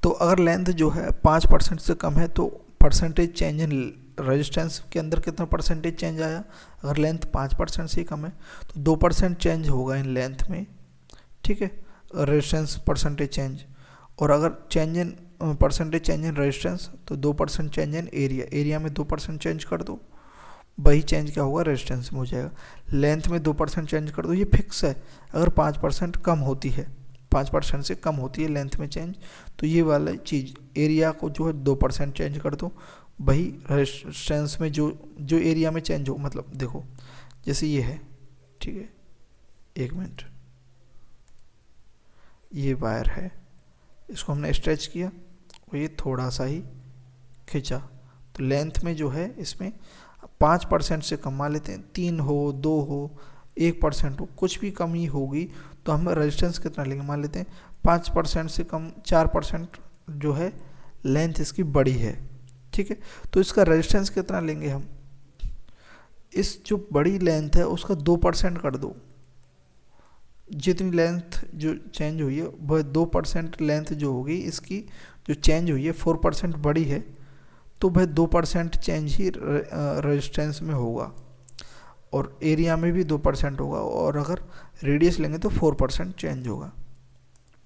तो अगर लेंथ जो है 5% से कम है तो परसेंटेज चेंज इन रेजिस्टेंस के अंदर कितना परसेंटेज चेंज आया। अगर लेंथ 5% से कम है तो 2% चेंज होगा इन लेंथ में। ठीक है, रेजिस्टेंस परसेंटेज चेंज। और अगर change in percentage change in resistance तो 2% चेंज इन एरिया, एरिया में 2% चेंज कर दो, वही चेंज क्या होगा रेजिस्टेंस में हो जाएगा। लेंथ में 2% चेंज कर दो, ये फिक्स है। अगर 5% कम होती है, 5% से कम होती है लेंथ में चेंज, तो ये वाला चीज़ एरिया को जो है 2% चेंज कर दो, वही रेजिस्टेंस में जो एरिया में चेंज हो। मतलब देखो जैसे ये है, ठीक है, एक मिनट, ये वायर है, इसको हमने स्ट्रेच किया और ये थोड़ा सा ही खींचा, तो लेंथ में जो है इसमें 5% से कम, मान लेते हैं 3 हो, 2 हो, 1% हो, कुछ भी कमी होगी तो हम रेजिस्टेंस कितना लेंगे, मान लेते हैं 5% से कम 4% जो है लेंथ इसकी बड़ी है। ठीक है, तो इसका रेजिस्टेंस कितना लेंगे हम, इस जो बड़ी लेंथ है उसका 2% कर दो। जितनी लेंथ जो चेंज हुई है वह 2% लेंथ जो होगी इसकी जो चेंज हुई है 4% बड़ी है, तो वह 2% चेंज ही रेजिस्टेंस में होगा, और एरिया में भी 2% होगा, और अगर रेडियस लेंगे तो 4% चेंज होगा।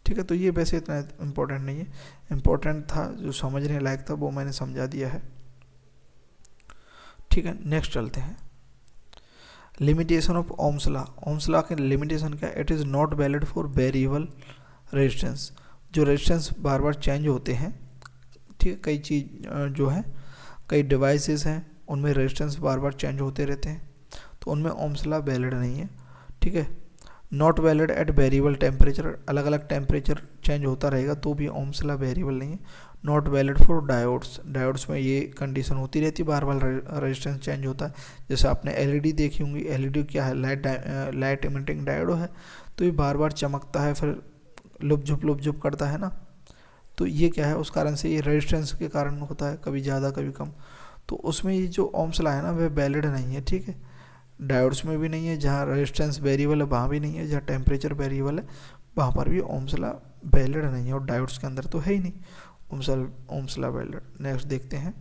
ठीक है, तो ये वैसे इतना इम्पोर्टेंट नहीं है, इम्पोर्टेंट था जो समझने लायक था वो मैंने समझा दिया है। ठीक है, नेक्स्ट चलते हैं। Limitation of Ohm's law. Ohm's law के लिमिटेशन क्या, it is not valid for variable resistance. जो रेजिस्टेंस बार बार चेंज होते हैं, ठीक है, कई चीज़ जो है कई डिवाइसेस हैं उनमें रेजिस्टेंस बार बार चेंज होते रहते हैं, तो उनमें ओम्स लॉ वैलिड नहीं है। ठीक है, not valid at variable temperature, अलग अलग टेम्परेचर चेंज होता रहेगा तो भी ओम्स लॉ वेरिएबल नहीं है। Not valid for diodes, diodes में ये कंडीशन होती रहती है, बार बार रेजिस्टेंस चेंज होता है। जैसे आपने एलईडी देखी होंगी, एलईडी क्या है, लाइट इमिटिंग डायोड है, तो ये बार बार चमकता है फिर लुप झुप करता है ना, तो ये क्या है, उस कारण से ये रेजिस्टेंस के कारण होता है, कभी ज़्यादा कभी कम, तो उसमें ये जो ओम्स लॉ है ना वह वैलिड नहीं है। ठीक है, डायोड्स में भी नहीं है, जहाँ रेजिस्टेंस वेरिएबल है वहाँ भी नहीं है, जहाँ टेम्परेचर वेरिएबल है वहाँ पर भी ओम्स लॉ वैलिड नहीं है, और डायोड्स के अंदर तो है ही नहीं ओम्स लॉ वैलिड। नेक्स्ट देखते हैं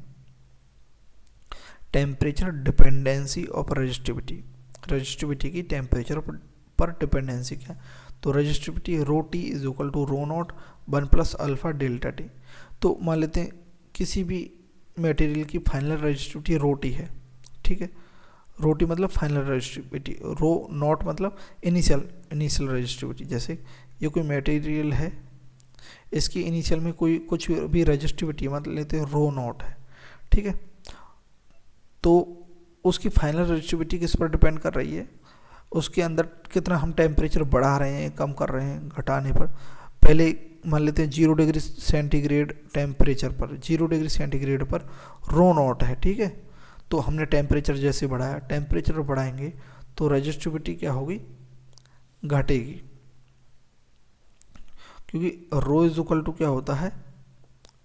temperature dependency of resistivity. Resistivity की टेम्परेचर पर डिपेंडेंसी क्या, तो resistivity rho T is equal to rho naught 1 plus alpha delta T. तो मान लेते हैं किसी भी मटेरियल की फाइनल रेजिस्टिविटी रो टी है। ठीक है, रो टी मतलब फाइनल रेजिस्टिविटी, रो नॉट मतलब इनिशियल रेजिस्टिविटी। जैसे ये कोई मटेरियल है, इसकी इनिशियल में कोई कुछ भी रेजिस्टिविटी मतलब लेते हैं रो नॉट है। ठीक है, तो उसकी फाइनल रेजिस्टिविटी किस पर डिपेंड कर रही है, उसके अंदर कितना हम टेम्परेचर बढ़ा रहे हैं, कम कर रहे हैं, घटाने पर। पहले मान लेते हैं 0 डिग्री सेंटीग्रेड टेम्परेचर पर, 0 डिग्री सेंटीग्रेड पर रो नॉट है। ठीक है, तो हमने टेम्परेचर जैसे बढ़ाया, टेम्परेचर बढ़ाएंगे तो रेजिस्टिविटी क्या होगी, घटेगी, क्योंकि रो इज इक्वल टू क्या होता है,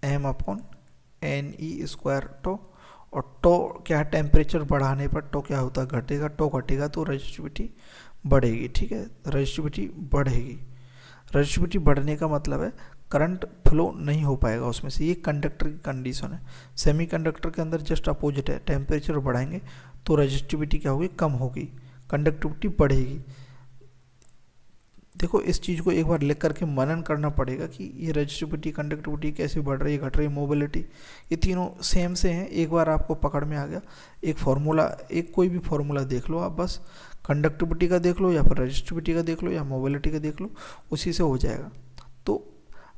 m upon N E square tau, और टो क्या है, टेम्परेचर बढ़ाने पर टो क्या होता है, घटेगा, टो घटेगा तो रेजिस्टिविटी बढ़ेगी। ठीक है, रेजिस्टिविटी बढ़ेगी, रेजिस्टिविटी बढ़ने का मतलब है करंट फ्लो नहीं हो पाएगा उसमें से, ये कंडक्टर की कंडीशन है। सेमीकंडक्टर के अंदर जस्ट अपोजिट है, टेम्परेचर बढ़ाएंगे तो रेजिस्टिविटी क्या होगी, कम होगी, कंडक्टिविटी बढ़ेगी। देखो इस चीज़ को एक बार लिख करके मनन करना पड़ेगा कि ये रेजिस्टिविटी कंडक्टिविटी कैसे बढ़ रही है, घट रही है, मोबिलिटी, ये तीनों सेम से हैं। एक बार आपको पकड़ में आ गया, एक फार्मूला, एक कोई भी फार्मूला देख लो आप, बस कंडक्टिविटी का देख लो या फिर रेजिस्टिविटी का देख लो या मोबिलिटी का देख लो, उसी से हो जाएगा। तो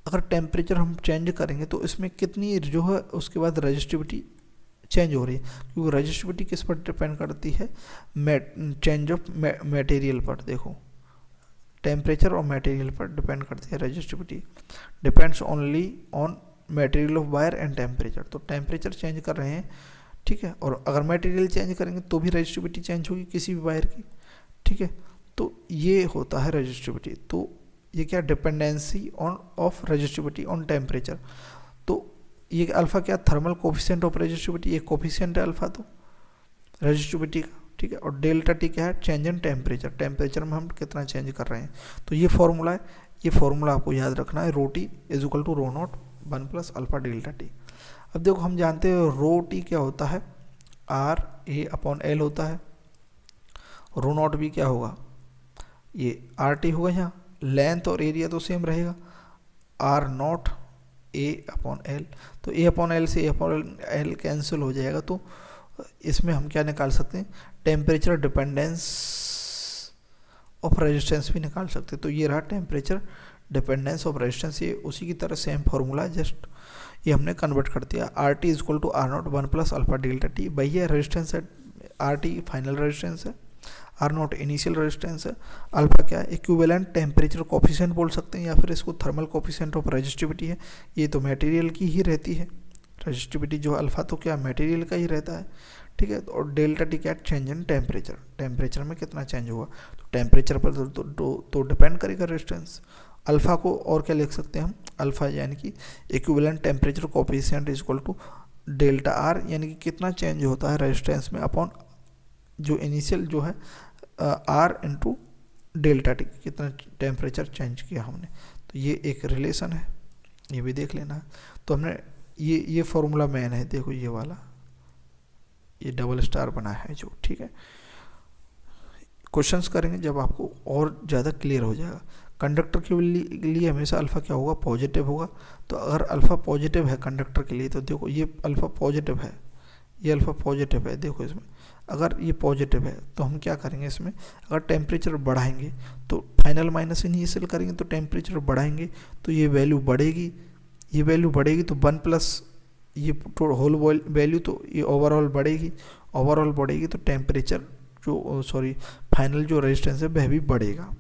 अगर टेम्परेचर हम चेंज करेंगे तो इसमें कितनी जो है उसके बाद रेजिस्टिविटी चेंज हो रही है, क्योंकि रेजिस्टिविटी किस पर डिपेंड करती है, चेंज ऑफ मटेरियल पर। देखो टेम्परेचर और मटेरियल पर डिपेंड करती है resistivity, depends only on material of wire and temperature. तो टेम्परेचर चेंज कर रहे हैं, ठीक है, और अगर मटेरियल चेंज करेंगे तो भी रेजिस्टिविटी चेंज होगी किसी भी वायर की, ठीक है। तो ये होता है रेजिस्टिविटी। तो ये क्या, dependency on off resistivity on temperature. तो ये अल्फा क्या, थर्मल कोफिशिएंट ऑफ रेजिस्टिविटी, ये कोफिशिएंट है अल्फा तो रेजिस्टिविटी का, ठीक है। और डेल्टा टी क्या है, चेंज इन टेम्परेचर, टेम्परेचर में हम कितना चेंज कर रहे हैं। तो ये फॉर्मूला है, ये फॉर्मूला आपको याद रखना है, rho T is equal to rho naught 1 plus alpha delta T. अब देखो हम जानते हैं रो टी क्या होता है, आर ए अपॉन एल होता है, रो नॉट भी क्या होगा, ये आर टी होगा, यहाँ लेंथ और एरिया तो सेम रहेगा, R naught A upon L. तो ए अपॉन एल से ए अपॉन एल कैंसिल हो जाएगा, तो इसमें हम क्या निकाल सकते हैं, टेम्परेचर डिपेंडेंस ऑफ रेजिस्टेंस भी निकाल सकते हैं। तो ये रहा टेम्परेचर डिपेंडेंस ऑफ रेजिस्टेंस, ये उसी की तरह सेम फॉर्मूला है, जस्ट ये हमने कन्वर्ट कर दिया। R T is equal to R naught 1 plus alpha delta T, वही है रेजिस्टेंस है, आर टी फाइनल रेजिस्टेंस है, आर नॉट इनिशियल रेजिस्टेंस है, अल्फा क्या है, इक्विवेलेंट टेम्परेचर कोफिशिएंट बोल सकते हैं, या फिर इसको थर्मल कोफिशिएंट ऑफ रेजिस्टिविटी है, ये तो मटेरियल की ही रहती है रेजिस्टिविटी, जो अल्फा तो क्या मटेरियल का ही रहता है, ठीक है। और डेल्टा टी क्या, चेंज इन टेम्परेचर, टेम्परेचर में कितना चेंज हुआ, तो टेम्परेचर पर तो डिपेंड करेगा रेजिस्टेंस। अल्फा को और क्या लिख सकते हैं हम, अल्फा यानी कि equivalent temperature coefficient is equal to delta R, यानी कि कितना चेंज होता है रेजिस्टेंस में अपॉन जो इनिशियल जो है आर इंटू डेल्टा टी, कितना टेम्परेचर चेंज किया हमने। तो ये एक रिलेशन है, ये भी देख लेना है। तो हमने ये फॉर्मूला मेन है, देखो ये वाला, ये डबल स्टार बना है जो, ठीक है। क्वेश्चंस करेंगे जब आपको और ज़्यादा क्लियर हो जाएगा। कंडक्टर के लिए हमेशा अल्फा क्या होगा, पॉजिटिव होगा। तो अगर अल्फा पॉजिटिव है कंडक्टर के लिए, तो देखो ये अल्फा पॉजिटिव है, ये अल्फा पॉजिटिव है, देखो इसमें अगर ये पॉजिटिव है तो हम क्या करेंगे, इसमें अगर टेम्परेचर बढ़ाएंगे तो फाइनल माइनस इनिशियल करेंगे, तो टेम्परेचर बढ़ाएंगे तो ये वैल्यू बढ़ेगी, ये वैल्यू बढ़ेगी तो 1 प्लस ये होल वैल्यू, तो ये ओवरऑल बढ़ेगी, ओवरऑल बढ़ेगी तो टेम्परेचर जो फाइनल जो रेजिस्टेंस है वह भी बढ़ेगा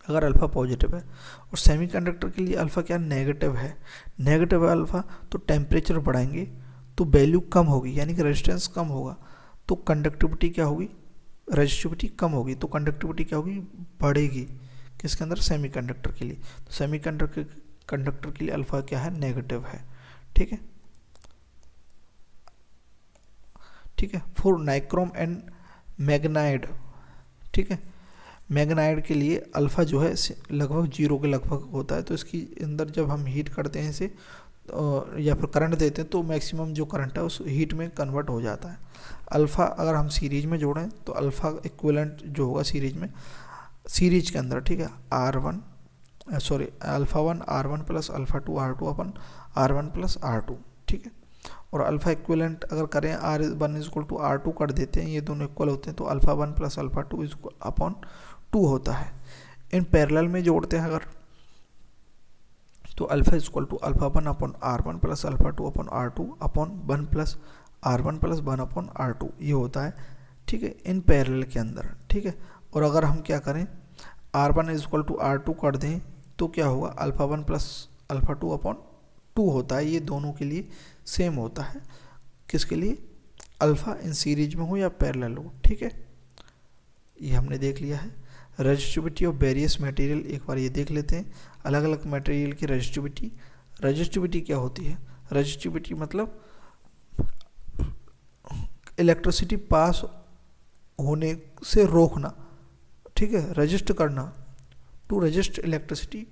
अगर अल्फ़ा पॉजिटिव है। और सेमीकंडक्टर के लिए अल्फ़ा क्या, नेगेटिव है, नेगेटिव है अल्फ़ा, तो टेम्परेचर बढ़ाएंगे तो वैल्यू कम होगी, यानी कि रेजिस्टेंस कम होगा, तो कंडक्टिविटी क्या होगी, रेजिस्टिविटी कम होगी, तो कंडक्टिविटी क्या होगी, बढ़ेगी, किसके अंदर, सेमीकंडक्टर के लिए। तो सेमीकंडक्टर के लिए अल्फ़ा क्या है, नेगेटिव है, ठीक है, ठीक है। फॉर नाइक्रोम एंड मैग्नाइड, ठीक है, मैग्नाइड के लिए अल्फ़ा जो है लगभग 0 के लगभग होता है, तो इसकी अंदर जब हम हीट करते हैं इसे या फिर करंट देते हैं तो मैक्सिमम जो करंट है उस हीट में कन्वर्ट हो जाता है। अल्फ़ा अगर हम सीरीज में जोड़ें तो अल्फ़ा इक्विवेलेंट जो होगा सीरीज में, सीरीज के अंदर, ठीक है, alpha 1 R1 plus alpha 2 R2 अपन R1 प्लस R2, ठीक है। और अल्फ़ा इक्विवेलेंट अगर करें R1 is equal to R2 कर देते हैं, ये दोनों इक्वल होते हैं, तो alpha 1 plus alpha 2 is upon 2 होता है। इन पैरेलल में जोड़ते हैं अगर, तो alpha is equal to alpha 1 upon R1 plus alpha 2 upon R2 upon 1 plus R1 plus 1 upon R2, ये होता है, ठीक है, इन पैरेलल के अंदर, ठीक है। और अगर हम क्या करें, R1 is equal to R2 कर दें तो क्या होगा, अल्फ़ा 1 प्लस अल्फ़ा 2 अपॉन 2 होता है, ये दोनों के लिए सेम होता है, किसके लिए, अल्फ़ा इन सीरीज में हो या पैरेलल हो, ठीक है। ये हमने देख लिया है। रेजिस्टिविटी ऑफ वेरियस मटेरियल, एक बार ये देख लेते हैं, अलग अलग मटेरियल की रेजिस्टिविटी। रेजिस्टिविटी क्या होती है, रेजिस्टिविटी मतलब इलेक्ट्रिसिटी पास होने से रोकना, ठीक है, रेजिस्ट करना, to resist electricity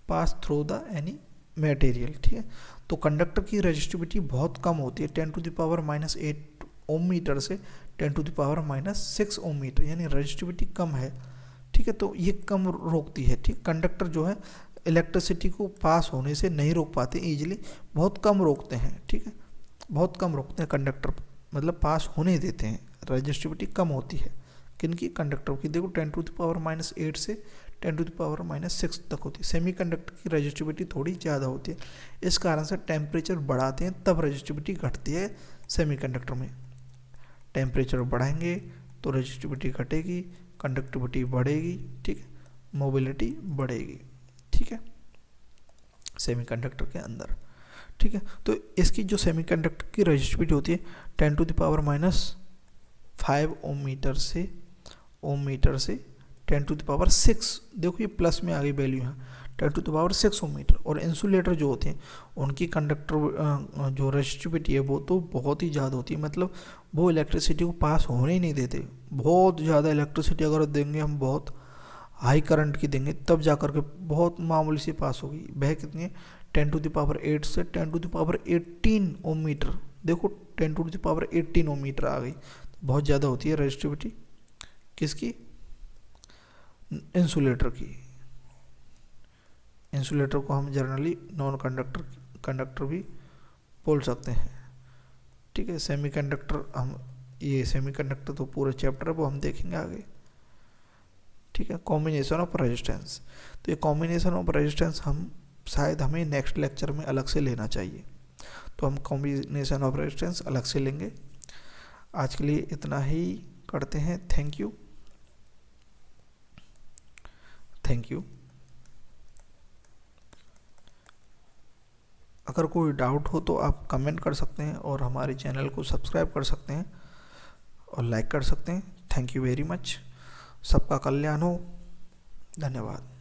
pass through the any material, ठीक है। तो कंडक्टर की रेजिस्टिविटी बहुत कम होती है, 10 to the power -8 ohm metre से 10 to the power -6 ohm metre, यानी रेजिस्टिविटी कम है, ठीक है। तो ये कम रोकती है, ठीक। कंडक्टर जो है इलेक्ट्रिसिटी को पास होने से नहीं रोक पाते ईजिली, बहुत कम रोकते हैं, ठीक है, बहुत कम रोकते हैं कंडक्टर, मतलब पास होने देते हैं, रेजिस्टिविटी कम होती है किनकी, कंडक्टर की। देखो 10 टू द पावर -8 से 10 टू द पावर -6 तक होती है। सेमीकंडक्टर की रेजिस्टिविटी थोड़ी ज़्यादा होती है, इस कारण से टेम्परेचर बढ़ाते हैं तब रेजिस्टिविटी घटती है सेमीकंडक्टर में टेम्परेचर बढ़ाएंगे तो रेजिस्टिविटी घटेगी, कंडक्टिविटी बढ़ेगी, ठीक है, मोबिलिटी बढ़ेगी, ठीक है, सेमीकंडक्टर के अंदर, ठीक है। तो इसकी जो सेमीकंडक्टर की रेजिस्टिविटी होती है 10⁻⁵ ओम मीटर से 10⁻⁶, देखो ये प्लस में आ गई वैल्यू यहाँ, 10⁻⁶ ओम मीटर। और इंसुलेटर जो होते हैं उनकी कंडक्टर जो रेजिस्टिविटी है वो तो बहुत ही ज़्यादा होती है, मतलब वो इलेक्ट्रिसिटी को पास होने ही नहीं देते। बहुत ज़्यादा इलेक्ट्रिसिटी अगर देंगे हम, बहुत हाई करंट की देंगे, तब जा कर के बहुत मामूली सी पास होगी। वह कितनी है 10⁸ से 10⁻18 ओम मीटर, देखो 10⁻18 ओम मीटर आ गई, बहुत ज़्यादा होती है रेजिस्टिविटी किसकी, इंसुलेटर की। इंसुलेटर को हम जनरली नॉन कंडक्टर भी बोल सकते हैं, ठीक है। सेमीकंडक्टर हम, ये सेमीकंडक्टर तो पूरा चैप्टर है वो हम देखेंगे आगे, ठीक है। कॉम्बिनेशन ऑफ रेजिस्टेंस, तो ये कॉम्बिनेशन ऑफ रेजिस्टेंस हम शायद हमें नेक्स्ट लेक्चर में अलग से लेना चाहिए, तो हम कॉम्बिनेशन ऑफ रेजिस्टेंस अलग से लेंगे। आज के लिए इतना ही करते हैं। Thank you. अगर कोई डाउट हो तो आप कमेंट कर सकते हैं और हमारे चैनल को सब्सक्राइब कर सकते हैं और लाइक कर सकते हैं। Thank you very much. सबका कल्याण हो। धन्यवाद।